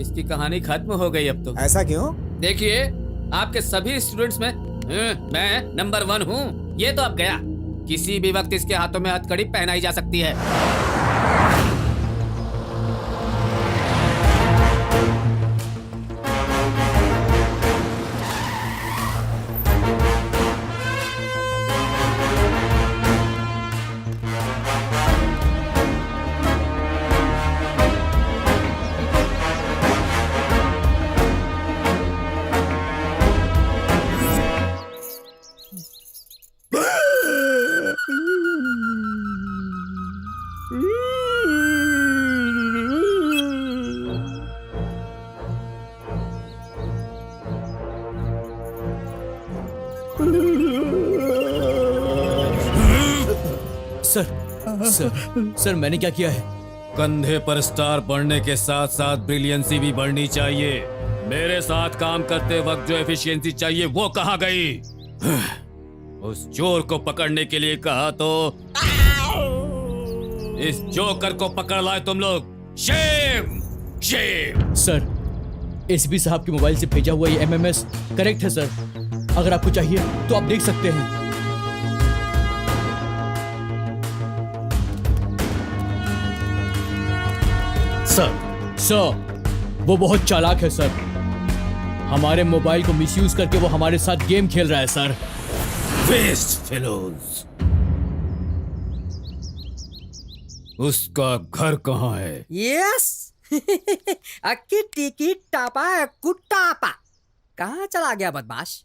S11: इसकी कहानी खत्म हो गई अब तो।
S5: ऐसा क्यों?
S11: देखिए, आपके सभी स्टूडेंट्स में मैं नंबर 1 हूँ। ये तो अब गया। किसी भी वक्त इसके हाथों में हथकड़ी पहनाई जा सकती है।
S2: सर मैंने क्या किया है?
S4: कंधे पर स्टार बढ़ने के साथ साथ ब्रिलियंसी भी बढ़नी चाहिए। मेरे साथ काम करते वक्त जो एफिशिएंसी चाहिए वो कहाँ गई? उस चोर को पकड़ने के लिए कहा तो इस जोकर को पकड़ लाए तुम लोग। Shem, Shem.
S2: सर, एसपी साहब के मोबाइल से भेजा हुआ ये एमएमएस करेक्ट है सर। अगर आपको चाहिए तो आप देख सकते हैं। सर, वो बहुत चालाक है सर। हमारे मोबाइल को मिसयूज करके वो हमारे साथ गेम खेल रहा है सर।
S4: Waste fellows. उसका घर कहाँ है?
S7: यस। अक्की टिकी टापा कुटापा। कहाँ चला गया बदमाश?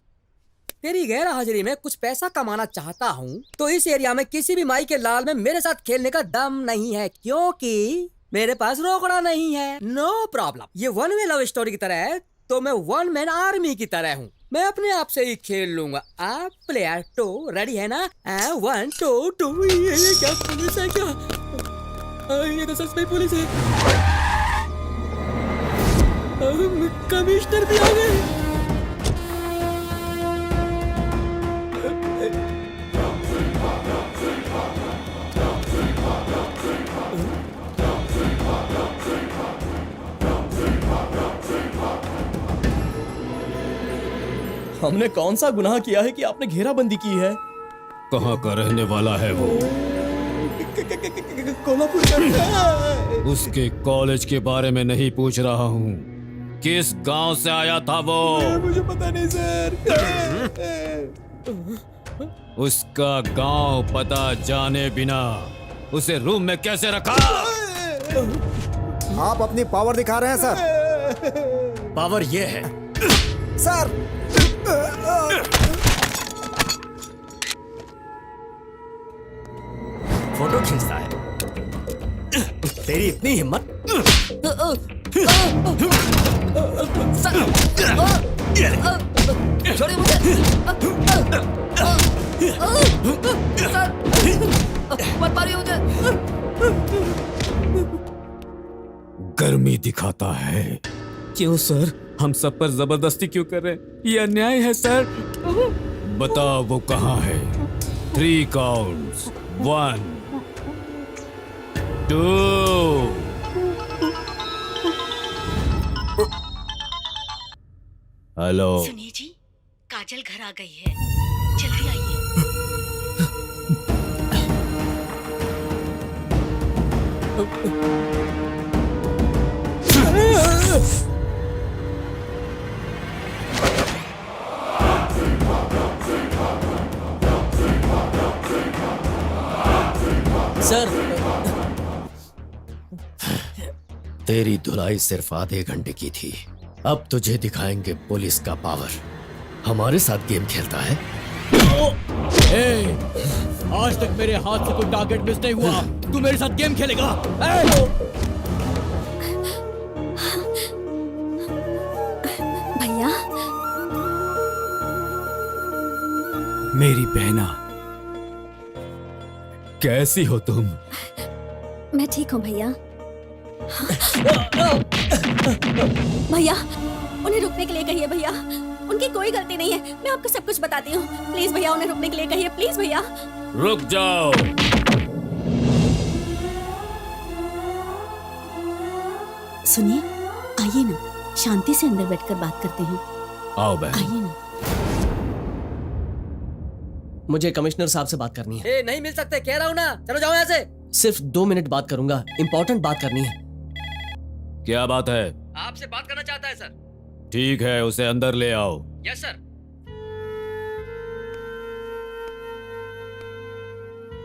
S7: तेरी गैर हाजिरी में कुछ पैसा कमाना चाहता हूँ तो इस एरिया में किसी भी माई के लाल में मेरे साथ खेलने का दम नहीं है, क्योंकि मेरे पास रोकड़ा नहीं है। No problem. ये वन वे लव स्टोरी की तरह है तो मैं वन मैन आर्मी की तरह हूँ। मैं अपने आप से ही खेल लूंगा। आप प्लेयर 2 रेडी है ना? 1 2 2। ये क्या पुलिस है क्या? ये तो सच में पुलिस है। कमिश्नर भी आ गए।
S2: हमने कौन सा गुनाह किया है कि आपने घेराबंदी की है?
S4: कहाँ का रहने वाला है वो?
S2: कोल्हापुर का।
S4: उसके कॉलेज के बारे में नहीं पूछ रहा हूँ, किस गांव से आया था वो?
S2: मुझे पता नहीं सर।
S4: उसका गांव पता जाने बिना उसे रूम में कैसे रखा?
S5: आप अपनी पावर दिखा रहे हैं सर।
S8: पावर ये है
S5: सर।
S8: फोटो खींचता है। तेरी इतनी हिम्मत?
S7: छोड़िए मुझे। मत मारिए मुझे।
S4: गर्मी दिखाता है।
S2: क्यों सर?
S4: हम सब पर जबरदस्ती क्यों कर रहे हैं? ये अन्याय है सर। बताओ वो कहाँ है? 3 काउंट्स। 1 2। हेलो।
S1: सुनिए जी, काजल घर आ गई है, जल्दी आइए।
S3: सर,
S8: तेरी धुलाई सिर्फ आधे घंटे की थी, अब तुझे दिखाएंगे पुलिस का पावर। हमारे साथ गेम खेलता है?
S2: आज तक मेरे हाथ से कोई टारगेट मिस नहीं हुआ, तू मेरे साथ गेम खेलेगा?
S1: भैया,
S4: मेरी बहना, कैसी हो तुम?
S6: मैं ठीक हूँ भैया। भैया, उन्हें रुकने के लिए कहिए भैया, उनकी कोई गलती नहीं है। मैं आपको सब कुछ बताती हूँ। प्लीज भैया, उन्हें रुकने के लिए कहिए, प्लीज भैया।
S4: रुक जाओ।
S1: सुनिए, आइए ना, शांति से अंदर बैठकर बात करते हैं।
S4: आओ बहन।
S1: आइए ना।
S3: मुझे कमिश्नर साहब से बात करनी है।
S7: ए, नहीं मिल सकते, कह रहा हूँ ना। चलो जाओ यहाँ से।
S3: सिर्फ 2 मिनट बात करूंगा, इंपॉर्टेंट बात करनी है।
S4: क्या बात है?
S7: आपसे बात करना चाहता है सर।
S4: ठीक है, उसे अंदर ले आओ।
S7: Yes sir.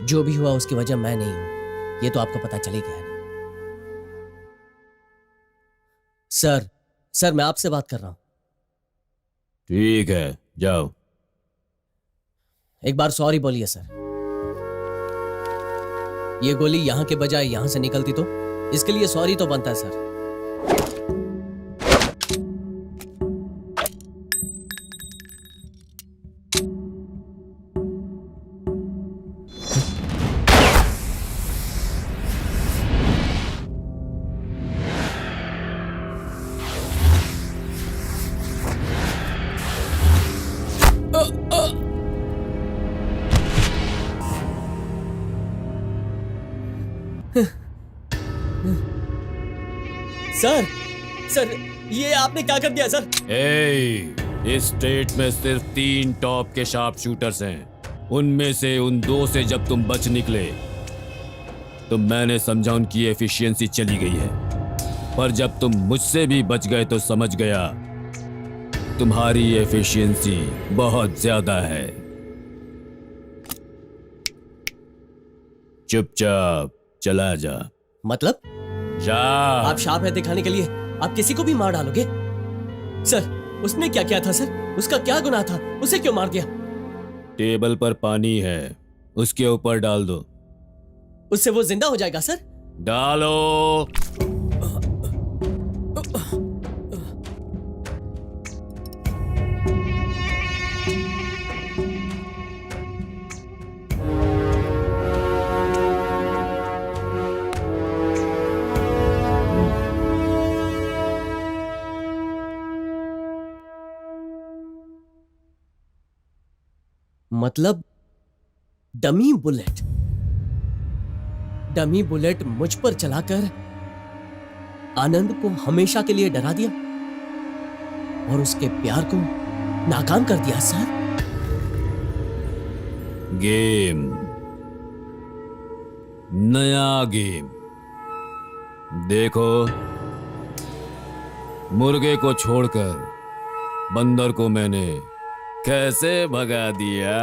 S3: जो भी हुआ उसकी वजह मैं नहीं हूं, ये तो आपको पता चली गया है। सर मैं आपसे बात कर रहा हूं।
S4: ठीक है, जाओ।
S3: एक बार सॉरी बोलिए सर। ये गोली यहां के बजाय यहां से निकलती तो इसके लिए सॉरी तो बनता है सर। सर ये आपने क्या कर दिया सर?
S4: इस स्टेट में सिर्फ 3 टॉप के शार्प शूटर्स हैं। उनमें से उन 2 से जब तुम बच निकले तो मैंने समझा उनकी एफिशिएंसी चली गई है, पर जब तुम मुझसे भी बच गए तो समझ गया तुम्हारी एफिशिएंसी बहुत ज्यादा है। चुपचाप चला जा।
S3: मतलब?
S4: जा।
S3: आप शार्प है दिखाने के लिए आप किसी को भी मार डालोगे? सर उसने क्या किया था सर? उसका क्या गुनाह था? उसे क्यों मार दिया?
S4: टेबल पर पानी है, उसके ऊपर डाल दो।
S3: उससे वो जिंदा हो जाएगा सर?
S4: डालो।
S3: मतलब डमी बुलेट मुझ पर चलाकर आनंद को हमेशा के लिए डरा दिया और उसके प्यार को नाकाम कर दिया सर।
S4: गेम, नया गेम। देखो, मुर्गे को छोड़कर बंदर को मैंने कैसे भगा दिया।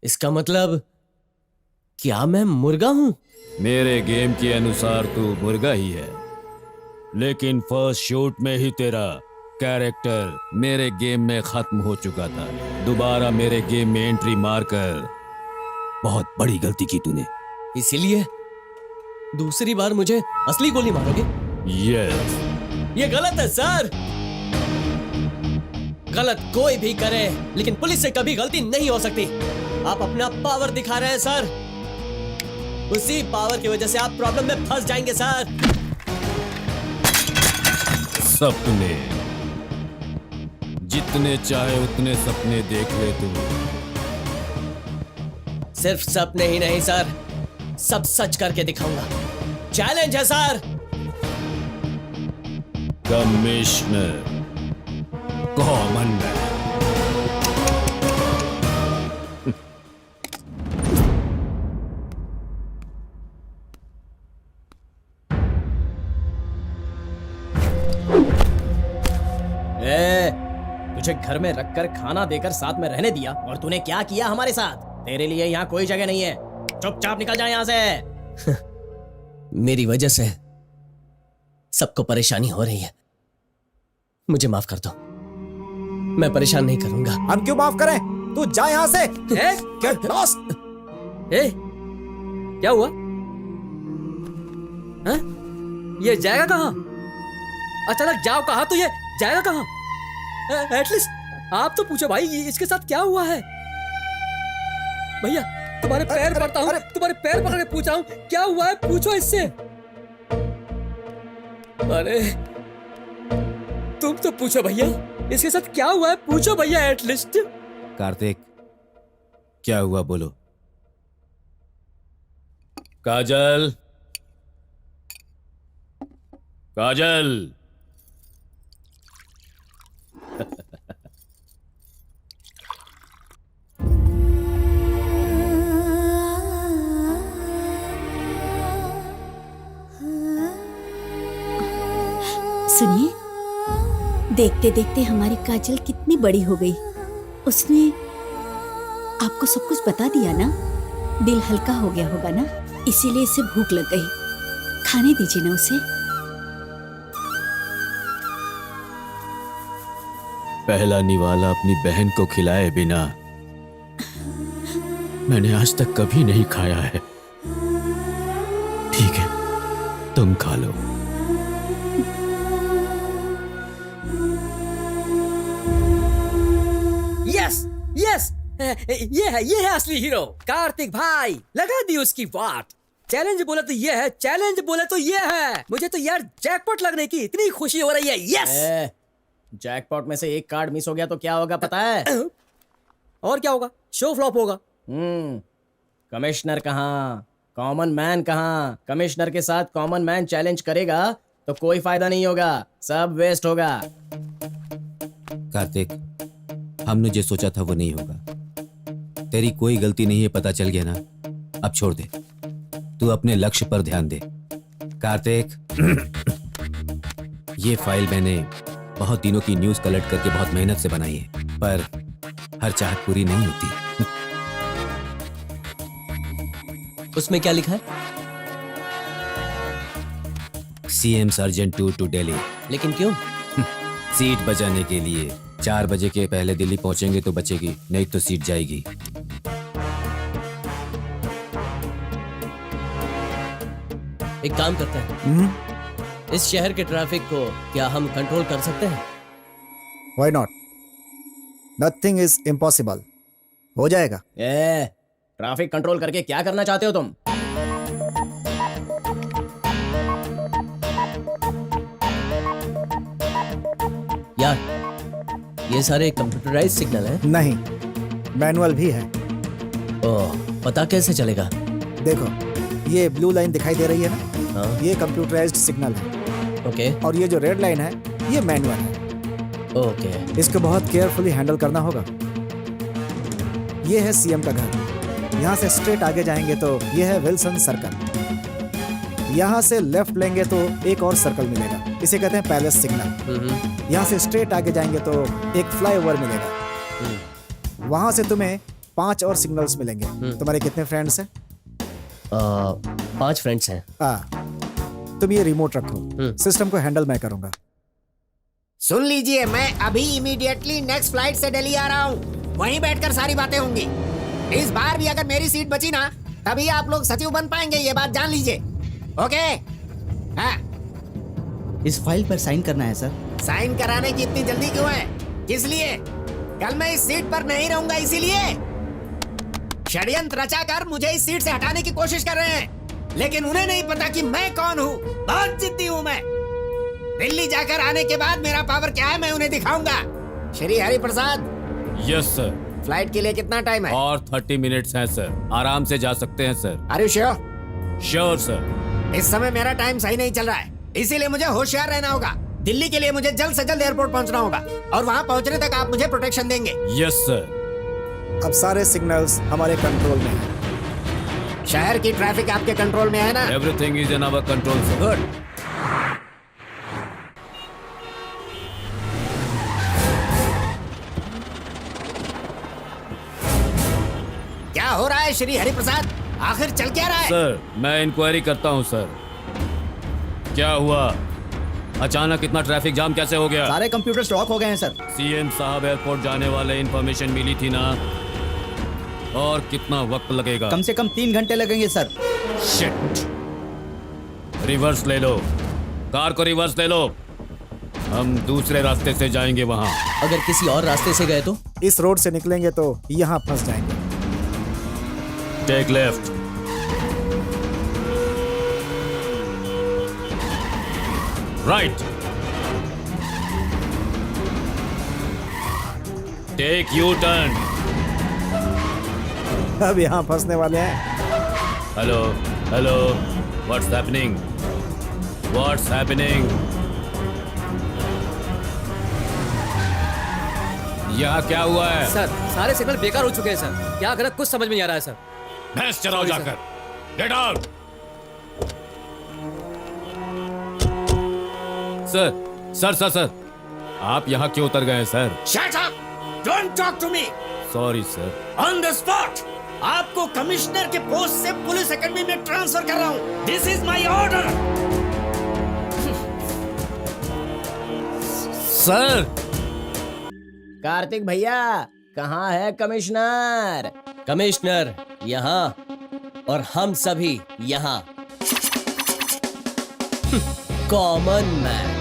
S3: इसका मतलब क्या मैं मुर्गा हूं?
S4: मेरे गेम के अनुसार तू मुर्गा ही है, लेकिन फर्स्ट शूट में ही तेरा कैरेक्टर मेरे गेम में खत्म हो चुका था। दोबारा मेरे गेम में एंट्री मारकर बहुत बड़ी गलती की तूने।
S3: इसीलिए दूसरी बार मुझे असली गोली मारोगे?
S4: यस।
S3: ये गलत है सर। गलत कोई भी करे, लेकिन पुलिस से कभी गलती नहीं हो सकती। आप अपना पावर दिखा रहे हैं सर। उसी पावर की वजह से आप प्रॉब्लम में फंस जाएंगे सर।
S4: सपने, जितने चाहे उतने सपने देख ले तू।
S3: सिर्फ सपने ही नहीं सर, सब सच करके दिखाऊंगा। चैलेंज है सर।
S4: Commissioner, common man.
S2: तुझे घर में रखकर खाना देकर साथ में रहने दिया और तूने क्या किया हमारे साथ? तेरे लिए यहाँ कोई जगह नहीं है। चुपचाप निकल जा यहाँ से।
S3: मेरी वजह से सबको परेशानी हो रही है, मुझे माफ कर दो। मैं परेशान नहीं करूंगा।
S5: हम क्यों माफ करें? तू जा यहाँ से। Get lost।
S7: क्या हुआ? हैं? ये जाएगा कहाँ? अचानक जाओ कहा तो ये जाएगा कहाँ? एटलीस्ट आप तो पूछो भाई, इसके साथ क्या हुआ है? भैया तुम्हारे पैर पड़ता हूँ, तुम्हारे पैर पकड़ के पूछ रहा हूँ क्या हुआ है, पूछो इससे। अरे तुम तो पूछो भैया, इसके साथ क्या हुआ है, पूछो भैया एटलीस्ट।
S4: कार्तिक, क्या हुआ बोलो। काजल, काजल।
S1: सुनिए, देखते देखते हमारी काजल कितनी बड़ी हो गई। उसने आपको सब कुछ बता दिया ना, दिल हल्का हो गया होगा ना, इसीलिए इसे भूख लग गई। खाने दीजिए ना उसे।
S4: पहला निवाला अपनी बहन को खिलाए बिना मैंने आज तक कभी नहीं खाया है। ठीक है, तुम खा लो।
S7: यस यस, ये है असली हीरो कार्तिक भाई। लगा दी उसकी बात। चैलेंज बोले तो ये है, चैलेंज बोले तो ये है। मुझे तो यार जैकपॉट लगने की इतनी खुशी हो रही है। यस।
S2: जैकपॉट में से एक कार्ड मिस हो गया तो क्या होगा पता है?
S7: और क्या होगा? शो फ्लॉप होगा।
S2: कमिश्नर कहाँ, कॉमन मैन कहाँ? कमिश्नर के साथ कॉमन मैन चैलेंज करेगा तो कोई फायदा नहीं होगा, सब वेस्ट होगा।
S13: कार्तिक, हमने जो सोचा था वो नहीं होगा। तेरी कोई गलती नहीं है, पता चल गया ना। अब छोड़ दे, तू अपने लक्ष्य पर ध्यान दे। कार्तिक, ये फाइल मैंने बहुत दिनों की न्यूज़ कलेक्ट करके बहुत मेहनत से बनाई है, पर हर चाहत पूरी नहीं होती।
S3: उसमें क्या लिखा है?
S13: CM सर्जेंट 2 टू दिल्ली।
S3: लेकिन क्यों?
S13: सीट बचाने के लिए 4 बजे के पहले दिल्ली पहुंचेंगे तो बचेगी, नहीं तो सीट जाएगी।
S3: एक काम करते हैं, इस शहर के ट्रैफिक को क्या हम कंट्रोल कर सकते हैं?
S5: Why not? Nothing is impossible. हो जाएगा।
S2: ट्रैफिक कंट्रोल करके क्या करना चाहते हो तुम?
S3: यार, ये सारे कंप्यूटराइज सिग्नल हैं?
S5: नहीं, मैनुअल भी है।
S3: ओह, पता कैसे चलेगा?
S5: देखो, ये ब्लू लाइन दिखाई दे रही है ना,
S3: हाँ,
S5: ये कंप्यूटराइज्ड सिग्नल है।
S3: ओके
S5: और ये जो रेड लाइन है, ये मैनुअल है।
S3: ओके।
S5: इसको बहुत केयरफुली हैंडल करना होगा। ये है सीएम का घर। यहाँ से स्ट्रेट आगे जाएंगे तो ये है विल्सन सर्कल। यहाँ से लेफ्ट लेंगे तो एक और सर्कल मिलेगा, इसे कहते हैं पैलेस सिग्नल। यहाँ से स्ट्रेट आगे जाएंगे तो एक फ्लाईओवर मिलेगा। वहां से तुम्हें 5 और सिग्नल्स मिलेंगे। तुम्हारे कितने फ्रेंड्स हैं?
S3: 5 फ्रेंड्स हैं।
S5: तुम ये रिमोट रखो, सिस्टम को हैंडल मैं करूंगा।
S10: सुन लीजिए, मैं अभी इमीडिएटली नेक्स्ट फ्लाइट से दिल्ली आ रहा हूँ। वहीं बैठकर सारी बातें होंगी। इस बार भी अगर मेरी सीट बची ना, तभी आप लोग सचिव बन पाएंगे, ये बात जान लीजिए। ओके? हाँ।
S7: इस फाइल पर साइन करना है सर।
S10: साइन कराने की इतनी जल्दी क्यों है? किस लिए? कल मैं इस सीट पर नहीं रहूंगा, इसीलिए। षड्यंत्र रचाकर मुझे इस सीट से हटाने की कोशिश कर रहे हैं, लेकिन उन्हें नहीं पता कि मैं कौन हूँ। बहुत जिद्दी हूँ मैं। दिल्ली जाकर आने के बाद मेरा पावर क्या है मैं उन्हें दिखाऊंगा। Shri Hari Prasad.
S4: Yes sir.
S10: Flight के लिए कितना टाइम है?
S4: और 30 मिनट्स हैं सर, आराम से जा सकते हैं sir.
S10: Are you sure?
S4: Sure sir.
S10: इस समय मेरा टाइम सही नहीं चल रहा है, इसीलिए मुझे होशियार रहना होगा। दिल्ली के लिए मुझे जल्द से जल्द एयरपोर्ट पहुंचना होगा और वहां पहुंचने तक आप मुझे प्रोटेक्शन देंगे।
S4: Yes sir.
S5: अब सारे सिग्नल्स हमारे कंट्रोल में हैं।
S10: शहर की ट्रैफिक आपके कंट्रोल में है ना?
S4: Everything is in our control sir.
S10: Good. क्या हो रहा है श्री हरि प्रसाद? आखिर चल क्या रहा है?
S4: सर, मैं इंक्वायरी करता हूं सर। क्या हुआ? अचानक इतना ट्रैफिक जाम कैसे हो गया?
S7: सारे कंप्यूटर स्टॉक हो गए हैं सर।
S4: सीएम साहब एयरपोर्ट जाने वाले इंफॉर्मेशन मिली थी ना? और कितना वक्त लगेगा?
S7: कम से कम 3 घंटे लगेंगे सर।
S4: शिट। रिवर्स ले लो, कार को रिवर्स ले लो। हम दूसरे रास्ते से जाएंगे वहां।
S3: अगर किसी और रास्ते से गए तो?
S5: इस रोड से निकलेंगे तो यहाँ फंस जाएंगे।
S4: Take left. Right. Take U turn.
S5: अब यहाँ फंसने वाले हैं।
S4: Hello hello, what's happening? What's happening? यहाँ क्या हुआ है?
S7: सर, सारे सिग्नल बेकार हो चुके हैं सर। क्या करें कुछ समझ में नहीं आ रहा है सर।
S4: भैंस चराओ जाकर। Get out. सर, आप यहाँ क्यों उतर गए sir?
S10: Shut up! Don't talk to me!
S4: Sorry sir.
S10: On the spot! आपको कमिश्नर के पोस्ट से पुलिस एकेडमी में ट्रांसफर कर रहा हूँ। This is my order!
S2: Sir. Kartik भैया, कहाँ है कमिश्नर?
S3: कमिश्नर यहाँ और हम सभी यहाँ। Common man.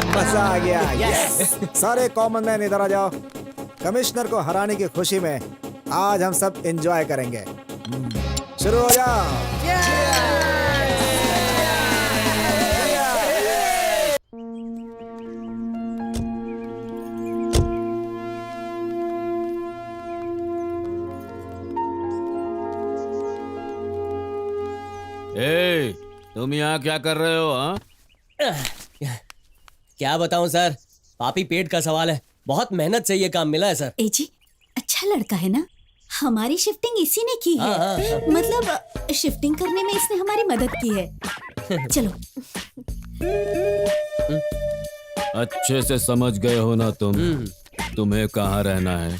S5: मजा आ गया। यस। सारे कॉमन मैन इधर आ जाओ। कमिश्नर को हराने की खुशी में आज हम सब एंजॉय करेंगे। शुरू हो जाओ।
S4: ए, तुम यहाँ क्या कर रहे हो? हाँ,
S3: क्या बताऊं सर, पापी पेट का सवाल है। बहुत मेहनत से ये काम मिला है सर।
S1: ए जी, अच्छा लड़का है ना? हमारी शिफ्टिंग इसी ने की है।
S3: हाँ।
S1: मतलब शिफ्टिंग करने में इसने हमारी मदद की है। चलो।
S4: अच्छे से समझ गए हो ना तुम? तुम्हें कहाँ रहना है?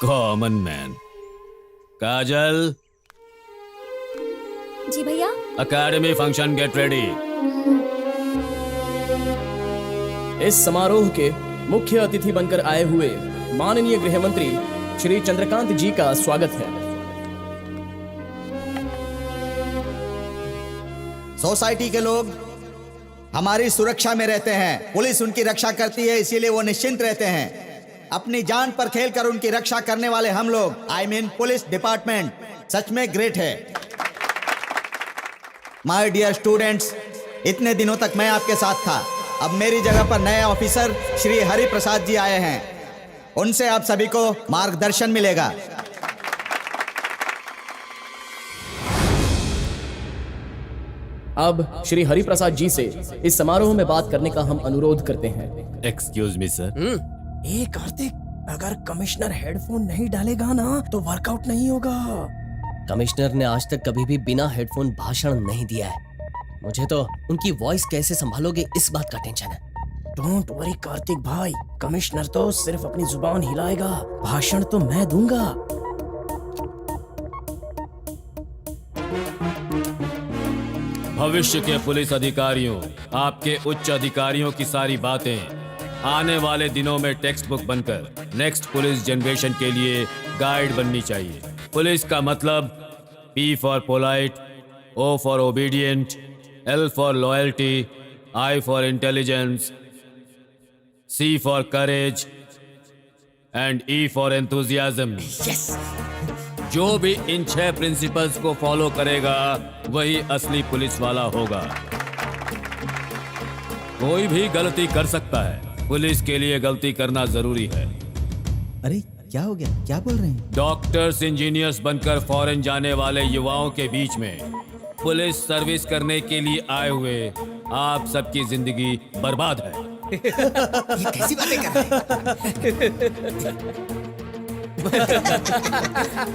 S4: Common man. काजल,
S6: जी भैया।
S4: Academy function get ready.
S2: इस समारोह के मुख्य अतिथि बनकर आए हुए माननीय गृह मंत्री श्री चंद्रकांत जी का स्वागत है।
S10: सोसाइटी के लोग हमारी सुरक्षा में रहते हैं, पुलिस उनकी रक्षा करती है, इसीलिए वो निश्चिंत रहते हैं। अपनी जान पर खेलकर उनकी रक्षा करने वाले हम लोग, आई मीन पुलिस डिपार्टमेंट, सच में ग्रेट है। माय डियर स्टूडेंट्स, इतने दिनों तक मैं आपके साथ था, अब मेरी जगह पर नए ऑफिसर श्री हरि प्रसाद जी आए हैं, उनसे आप सभी को मार्गदर्शन मिलेगा।
S2: अब श्री हरि प्रसाद जी से इस समारोह में बात करने का हम अनुरोध करते हैं।
S4: Excuse me sir.
S3: ए कार्तिक, अगर कमिश्नर हेडफोन नहीं डालेगा ना तो वर्कआउट नहीं होगा। कमिश्नर ने आज तक कभी भी बिना हेडफोन भाषण नहीं दिया है। मुझे तो उनकी वॉइस कैसे संभालोगे इस बात का टेंशन है। डोंट वरी कार्तिक भाई, कमिश्नर तो सिर्फ अपनी जुबान हिलाएगा, भाषण तो मैं दूंगा।
S4: भविष्य के पुलिस अधिकारियों, आपके उच्च अधिकारियों की सारी बातें आने वाले दिनों में टेक्स्ट बुक बनकर नेक्स्ट पुलिस जनरेशन के लिए गाइड बननी चाहिए। पुलिस का मतलब P for polite, O for obedient, L for loyalty, I for intelligence, C for courage and E for enthusiasm. जो भी इन 6 प्रिंसिपल्स को फॉलो करेगा वही असली पुलिस वाला होगा। कोई भी गलती कर सकता है, पुलिस के लिए गलती करना जरूरी है।
S5: अरे क्या हो गया, क्या बोल रहे हैं?
S4: डॉक्टर्स, इंजीनियर्स बनकर फॉरेन जाने वाले युवाओं के बीच में पुलिस सर्विस करने के लिए आए हुए आप सबकी जिंदगी बर्बाद है।
S10: ये कैसी बातें कर रहे हैं?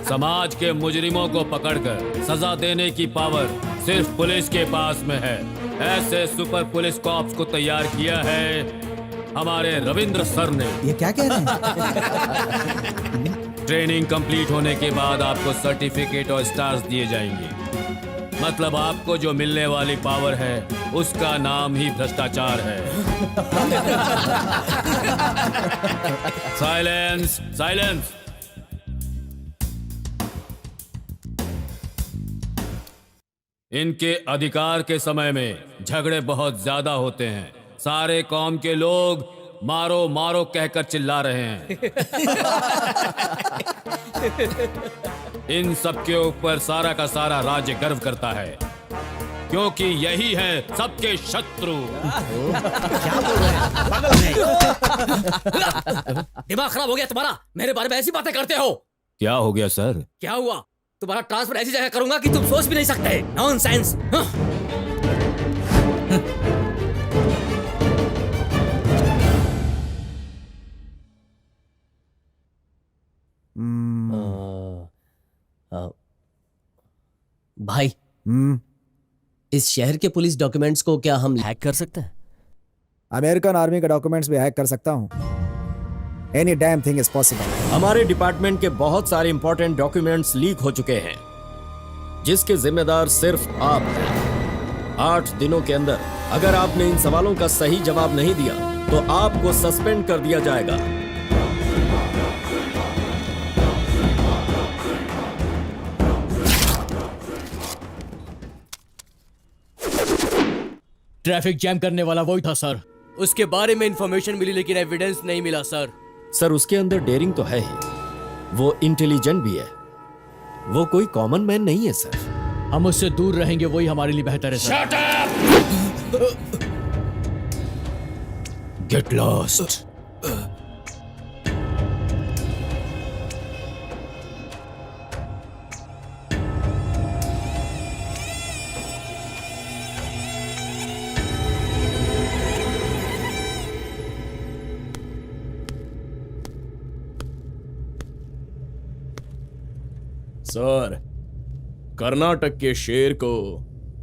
S4: समाज के मुजरिमों को पकड़कर सजा देने की पावर सिर्फ पुलिस के पास में है। ऐसे सुपर पुलिस कॉप्स को तैयार किया है हमारे रविंद्र सर ने।
S5: ये क्या कह रहे हैं?
S4: ट्रेनिंग कंप्लीट होने के बाद आपको सर्टिफिकेट और स्टार्स दिए जाएंगे। मतलब आपको जो मिलने वाली पावर है उसका नाम ही भ्रष्टाचार है। Silence, silence. इनके अधिकार के समय में झगड़े बहुत ज्यादा होते हैं। सारे कौम के लोग मारो मारो कहकर चिल्ला रहे हैं। इन सब के ऊपर सारा का सारा राज्य गर्व करता है, क्योंकि यही है सबके शत्रु।
S7: क्या बोल रहे हैं? पागल है। दिमाग खराब हो गया तुम्हारा? मेरे बारे में ऐसी बातें करते हो?
S4: क्या हो गया सर?
S7: क्या हुआ? तुम्हारा ट्रांसफर ऐसी जगह करूंगा कि तुम सोच भी नहीं सकते। नॉनसेंस।
S3: भाई, इस शहर के पुलिस डॉक्यूमेंट्स को क्या हम हैक कर सकते हैं?
S5: अमेरिकन आर्मी के डॉक्यूमेंट्स भी हैक कर सकता हूँ। Any damn thing is possible.
S8: हमारे डिपार्टमेंट के बहुत सारे इंपॉर्टेंट डॉक्यूमेंट्स लीक हो चुके हैं, जिसके जिम्मेदार सिर्फ आप हैं। 8 दिनों के अंदर अगर आपने इन सवालों का सही जवाब नहीं दिया तो आपको सस्पेंड कर दिया जाएगा।
S3: ट्रैफिक जैम करने वाला वही था सर। उसके बारे में इंफॉर्मेशन मिली लेकिन एविडेंस नहीं मिला सर।
S8: सर, उसके अंदर डेयरिंग तो है ही, वो इंटेलिजेंट भी है, वो कोई कॉमन मैन नहीं है सर।
S3: हम उससे दूर रहेंगे, वही हमारे लिए बेहतर है sir.
S4: Get lost.
S2: Sir, Karnataka के शेर को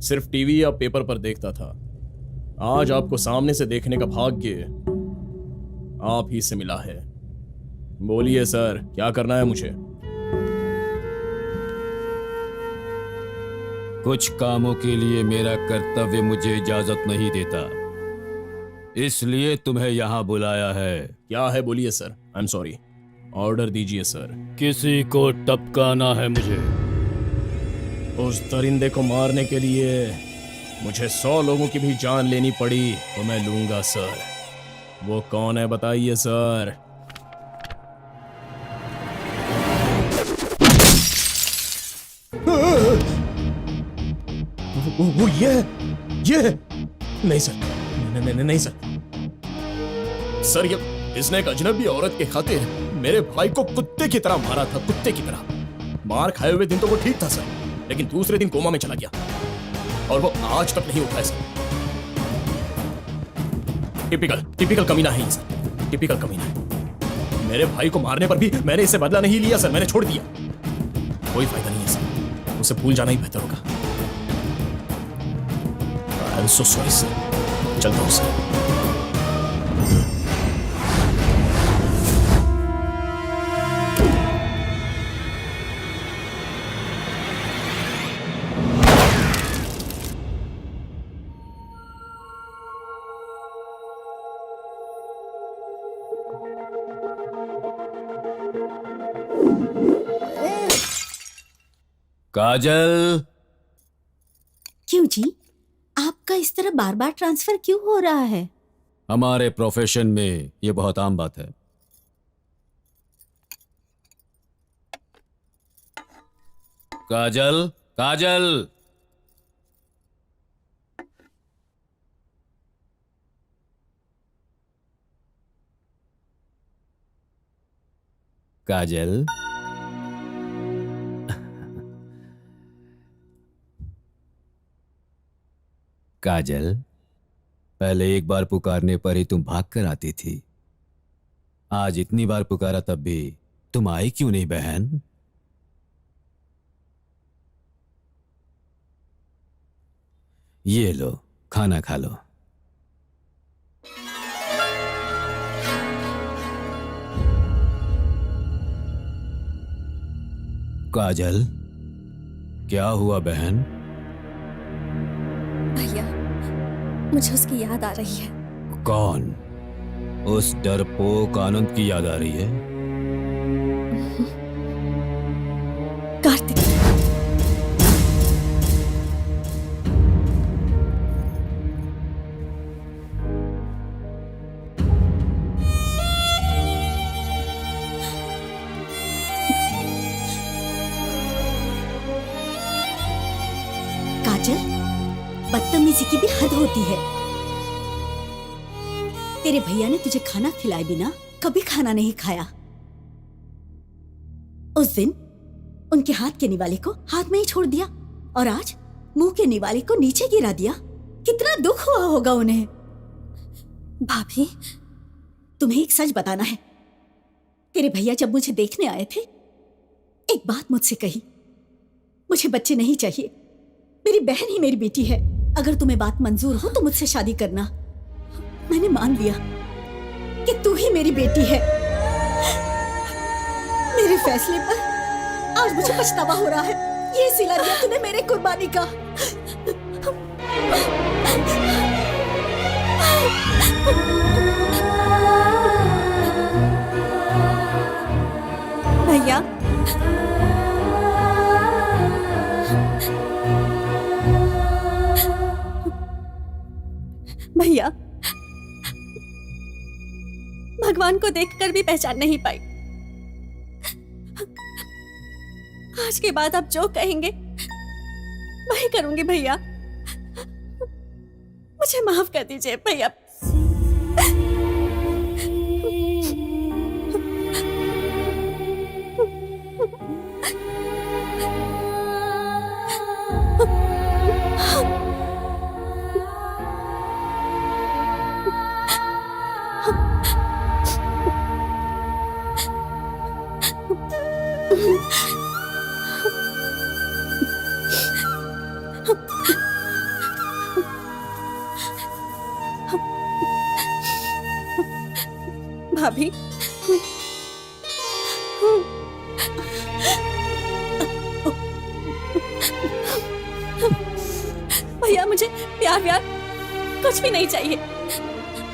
S2: सिर्फ टीवी या पेपर पर देखता था। आज आपको सामने से देखने का भाग्य आप ही से मिला है। बोलिए सर, क्या करना है मुझे?
S4: कुछ कामों के लिए मेरा कर्तव्य मुझे इजाजत नहीं देता। इसलिए तुम्हें यहाँ बुलाया है।
S2: क्या है बोलिए sir. I am sorry. Order दीजिए सर।
S4: किसी को टपकाना है मुझे।
S2: उस दरिंदे को मारने के लिए मुझे 100 लोगों की भी जान लेनी पड़ी तो मैं लूंगा सर। वो कौन है बताइए सर। वो ये नहीं सर, नहीं सर। सर ये इसने एक अजनबी औरत के खातिर मेरे भाई को कुत्ते की तरह मारा था, कुत्ते की तरह। मार खाए हुए दिन तो वो ठीक था सर, लेकिन दूसरे दिन कोमा में चला गया और वो आज तक नहीं उठा है सर। टिपिकल कमीना है ये सर, टिपिकल कमीना है। मेरे भाई को मारने पर भी मैंने इससे बदला नहीं लिया सर, मैंने छोड़ दिया। कोई फायदा नहीं है सर, उसे भूल जाना ही बेहतर होगा। I am so sorry sir. चलता हूं सर।
S4: काजल,
S1: क्यों जी? आपका इस तरह बार बार ट्रांसफर क्यों हो रहा है?
S4: हमारे प्रोफेशन में ये बहुत आम बात है। काजल, काजल, काजल, काजल, पहले एक बार पुकारने पर ही तुम भाग कर आती थी। आज इतनी बार पुकारा तब भी तुम आई क्यों नहीं बहन? ये लो, खाना खा लो। काजल, क्या हुआ बहन?
S6: भैया, मुझे उसकी याद आ रही है।
S4: कौन? उस डरपोक आनंद की याद आ रही है?
S1: कार्तिक। काजल, बदतमीजी की भी हद होती है। तेरे भैया ने तुझे खाना खिलाए बिना कभी खाना नहीं खाया। उस दिन उनके हाथ के निवाले को हाथ में ही छोड़ दिया और आज मुंह के निवाले को नीचे गिरा दिया। कितना दुख हुआ होगा उन्हें। भाभी, तुम्हें एक सच बताना है। तेरे भैया जब मुझे देखने आए थे, एक बात मुझसे कही, मुझे बच्चे नहीं चाहिए, मेरी बहन ही मेरी बेटी है। अगर तुम्हें बात मंजूर हो तो मुझसे शादी करना। मैंने मान लिया कि तू ही मेरी बेटी है। मेरे फैसले पर आज मुझे पछतावा हो रहा है। ये सिला दिया तूने मेरे कुर्बानी का। भैया, भैया, भगवान को देखकर भी पहचान नहीं पाई। आज के बाद आप जो कहेंगे वही करूंगी भैया। मुझे माफ कर दीजिए भैया। भाभी, भैया मुझे प्यार व्यार कुछ भी नहीं चाहिए।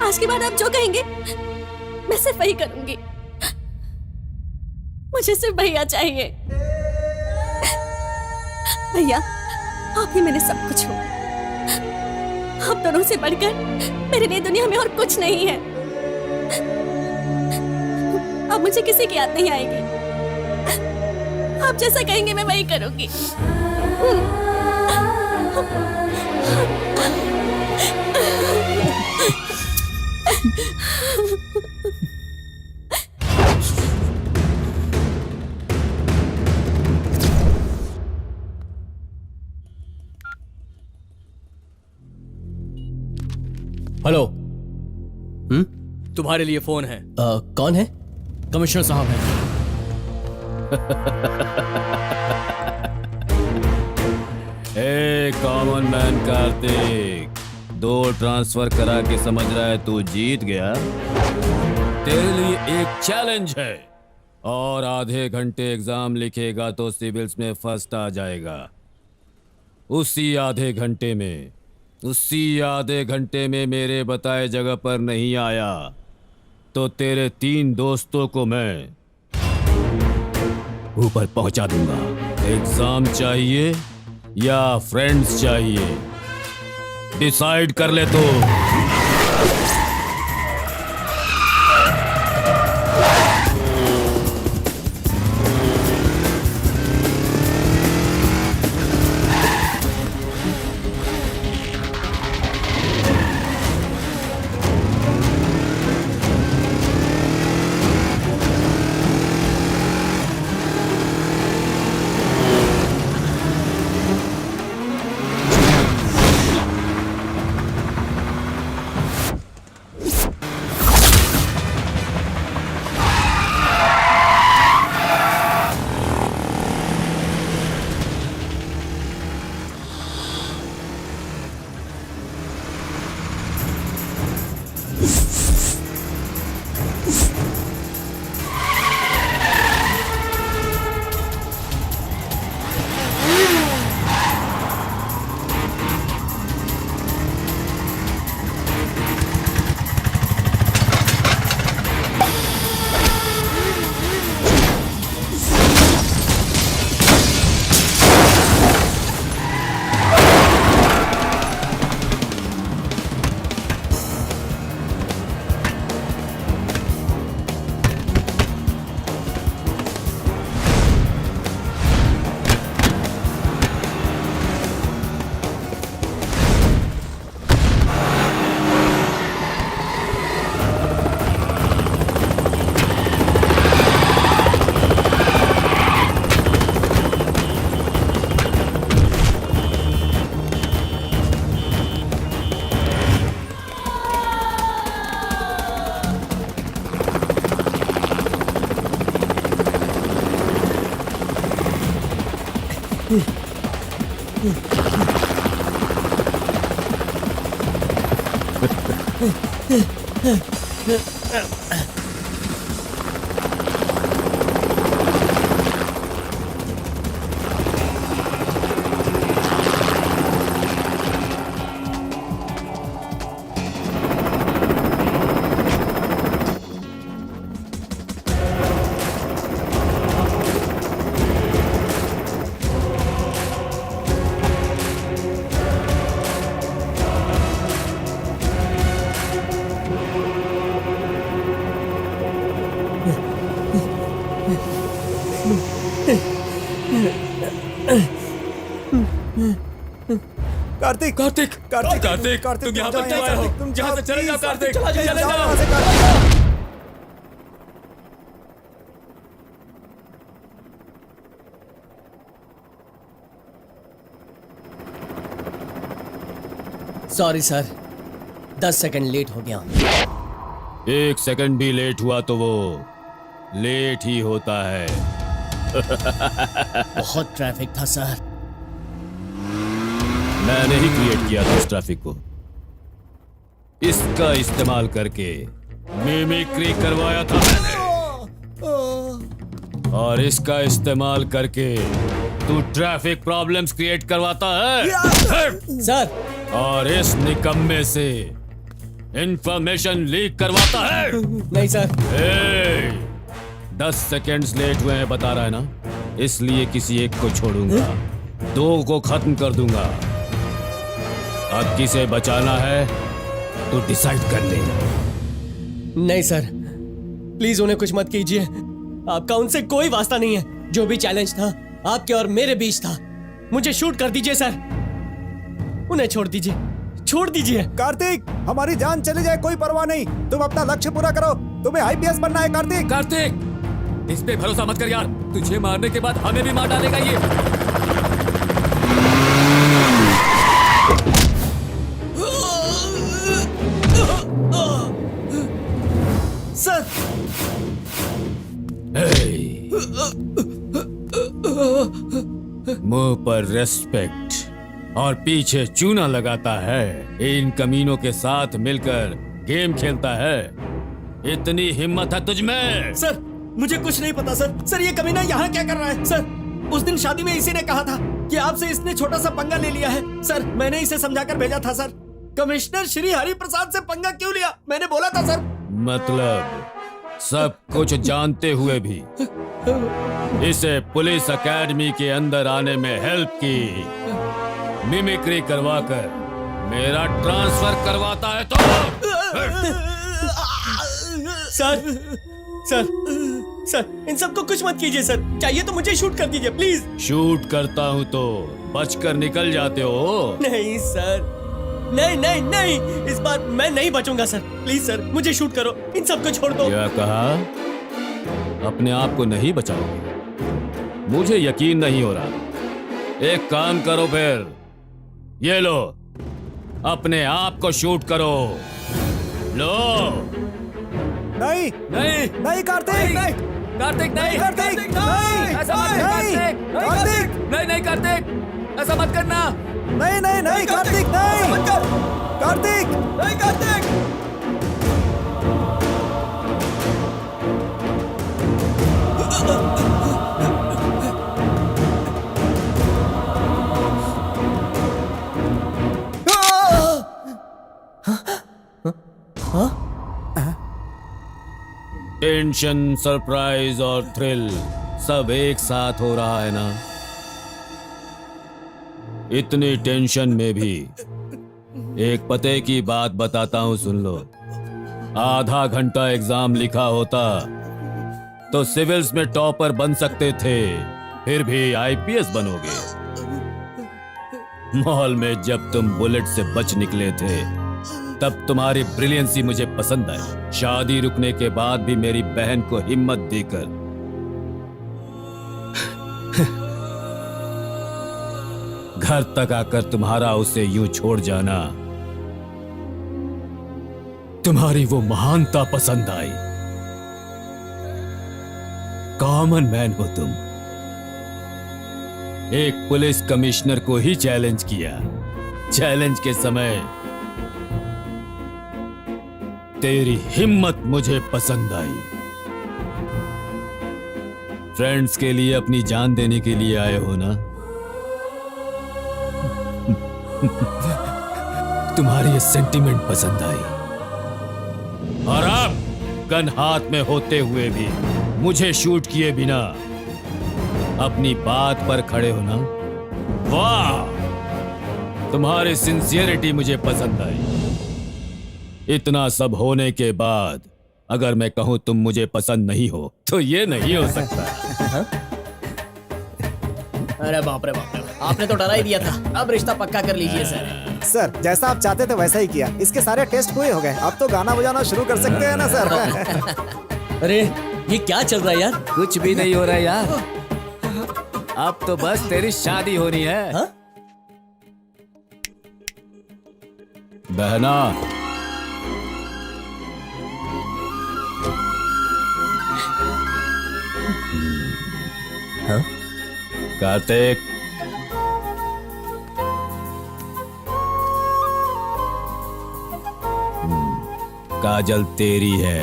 S6: आज के बाद आप जो कहेंगे मैं सिर्फ वही करूंगी। मुझे सिर्फ भैया चाहिए। भैया आप ही मेरे सब कुछ हो। आप दोनों से बढ़कर मेरे लिए दुनिया में और कुछ नहीं है। अब मुझे किसी की याद नहीं आएगी। आप जैसा कहेंगे मैं वही करूंगी।
S3: हेलो।
S2: तुम्हारे लिए फोन है।
S3: कौन है?
S2: कमिश्नर साहब हैं।
S4: ए कॉमन मैन कार्तिक, 2 ट्रांसफर करा के समझ रहा है तू जीत गया? तेरे लिए एक चैलेंज है, और आधे घंटे एग्जाम लिखेगा तो सिविल्स में फर्स्ट आ जाएगा। उसी आधे घंटे में मेरे बताए जगह पर नहीं आया तो तेरे 3 दोस्तों को मैं ऊपर पहुंचा दूंगा। एग्जाम चाहिए या फ्रेंड्स चाहिए? डिसाइड कर ले तो।
S5: कार्तिक कार्तिक कार्तिक कार्तिक कार्तिक
S4: तुम यहाँ पर क्यों आए हो? यहाँ से चले जाओ कार्तिक, चले जाओ।
S5: यहाँ से Kartik.
S3: Sorry sir, 10 second late हो गया।
S4: 1 सेकंड भी लेट हुआ तो वो लेट ही होता है।
S3: बहुत ट्रैफिक था सर।
S4: मैंने ही क्रिएट किया था इस ट्रैफिक को। इसका इस्तेमाल करके मिमिक्री करवाया था मैंने, और इसका इस्तेमाल करके तू ट्रैफिक प्रॉब्लम्स क्रिएट करवाता है
S3: सर।
S4: और इस निकम्मे से इंफॉर्मेशन लीक करवाता है?
S3: नहीं सर।
S4: 10 सेकेंड्स लेट हुए हैं बता रहा है ना, इसलिए किसी एक को छोड़ूंगा, 2 को खत्म कर दूंगा। अब किसे बचाना है तो डिसाइड कर ले।
S3: नहीं सर, प्लीज उन्हें कुछ मत कीजिए। आपका उनसे कोई वास्ता नहीं है। जो भी चैलेंज था आपके और मेरे बीच था। मुझे शूट कर दीजिए सर, उन्हें छोड़ दीजिए, छोड़ दीजिए।
S5: कार्तिक, हमारी जान चली जाए कोई परवाह नहीं, तुम अपना लक्ष्य पूरा करो। तुम्हें आईपीएस बनना है कार्तिक।
S8: कार्तिक, इस पे भरोसा मत कर यार, तुझे मारने के बाद हमें भी मार डालेगा ये।
S3: सर,
S4: मुंह पर रेस्पेक्ट और पीछे चूना लगाता है, इन कमीनों के साथ मिलकर गेम खेलता है। इतनी हिम्मत है तुझमें?
S3: सर मुझे कुछ नहीं पता सर। सर ये कमीना यहाँ क्या कर रहा है? सर उस दिन शादी में इसी ने कहा था कि आपसे इसने छोटा सा पंगा ले लिया है। सर मैंने इसे समझाकर भेजा था सर। कमिश्नर श्री हरि प्रसाद से पंगा क्यों लिया? मैंने बोला था सर।
S4: मतलब सब कुछ जानते हुए भी इसे पुलिस एकेडमी के अंदर आने में हेल्प की, मिमिक्री करवाकर मेरा ट्रांसफर करवाता है तो?
S3: सर सर सर इन सबको कुछ मत कीजिए सर। चाहिए तो मुझे शूट कर दीजिए प्लीज।
S4: शूट करता हूँ तो बचकर निकल जाते हो?
S3: नहीं सर, नहीं नहीं नहीं, इस बार मैं नहीं बचूंगा सर। प्लीज सर मुझे शूट करो, इन सबको छोड़ दो।
S4: क्या कहा? अपने आप को नहीं बचाओगे? मुझे यकीन नहीं हो रहा। एक काम करो फिर, ये लो, अपने आप को शूट करो। लो।
S5: नहीं
S8: नहीं
S5: नहीं कार्तिक, नहीं
S8: कार्तिक, नहीं
S5: कार्तिक, नहीं
S8: ऐसा मत कर कार्तिक,
S5: कार्तिक,
S8: नहीं नहीं कार्तिक, ऐसा मत करना।
S5: नहीं नहीं नहीं कार्तिक, नहीं कार्तिक,
S8: नहीं कार्तिक।
S4: टेंशन, सरप्राइज और थ्रिल सब एक साथ हो रहा है ना? इतनी टेंशन में भी एक पते की बात बताता हूं, सुन लो। आधा घंटा एग्जाम लिखा होता तो सिविल्स में टॉपर बन सकते थे, फिर भी आईपीएस बनोगे। मॉल में जब तुम बुलेट से बच निकले थे तब तुम्हारी ब्रिलियंसी मुझे पसंद आई। शादी रुकने के बाद भी मेरी बहन को हिम्मत देकर घर तक आकर तुम्हारा उसे यूं छोड़ जाना, तुम्हारी वो महानता पसंद आई। कॉमन मैन हो तुम, एक पुलिस कमिश्नर को ही चैलेंज किया। चैलेंज के समय तेरी हिम्मत मुझे पसंद आई। फ्रेंड्स के लिए अपनी जान देने के लिए आए हो ना? तुम्हारी ये सेंटिमेंट पसंद आई। और अब गन हाथ में होते हुए भी मुझे शूट किए बिना अपनी बात पर खड़े हो ना? वाह, तुम्हारी सिंसियरिटी मुझे पसंद आई। इतना सब होने के बाद अगर मैं कहूं तुम मुझे पसंद नहीं हो तो ये नहीं हो सकता।
S2: अरे बाप रे बाप रे, आपने तो डरा ही दिया था। अब रिश्ता पक्का कर लीजिए सर।
S5: सर जैसा आप चाहते थे वैसा ही किया। इसके सारे टेस्ट पूरे हो गए, अब तो गाना बजाना शुरू कर सकते हैं ना सर?
S3: अरे ये क्या चल रहा है यार?
S8: कुछ भी नहीं हो रहा यार, अब तो बस तेरी शादी होनी है।
S3: हा?
S4: बहना,
S3: हाँ?
S4: कार्तिक, काजल तेरी है।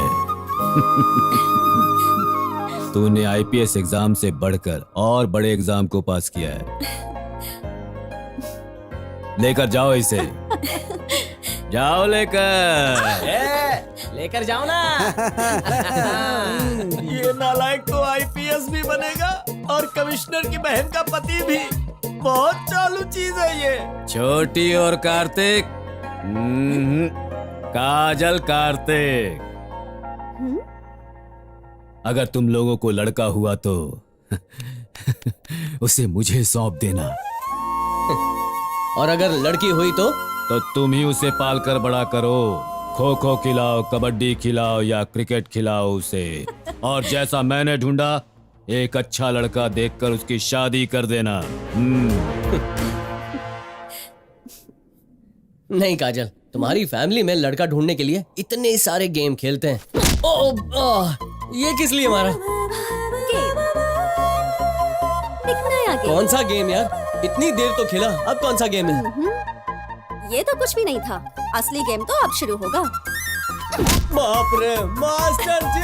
S4: तूने आईपीएस एग्जाम से बढ़कर और बड़े एग्जाम को पास किया है। लेकर जाओ इसे।
S8: जाओ लेकर।
S2: लेकर जाओ ना।
S8: ये नालायक तो आईपीएस भी बनेगा और कमिश्नर की बहन का पति भी। बहुत चालू चीज है ये।
S13: छोटी और कार्तिक।
S8: काजल कार्तिक।
S13: अगर तुम लोगों को लड़का हुआ तो उसे मुझे सौंप देना,
S3: और अगर लड़की हुई तो
S13: तुम ही उसे पाल कर बड़ा करो। खो खो खिलाओ, कबड्डी खिलाओ या क्रिकेट खिलाओ उसे। और जैसा मैंने ढूंढा, एक अच्छा लड़का देखकर उसकी शादी कर देना।
S3: नहीं काजल, तुम्हारी फैमिली में लड़का ढूंढने के लिए इतने सारे गेम खेलते हैं। ये किस लिए मारा?
S6: एक नया गेम।
S3: कौन सा गेम यार? इतनी देर तो खेला, अब कौन सा गेम है?
S6: ये तो कुछ भी नहीं था। असली गेम तो अब शुरू होगा।
S3: बाप रे, मास्टर जी!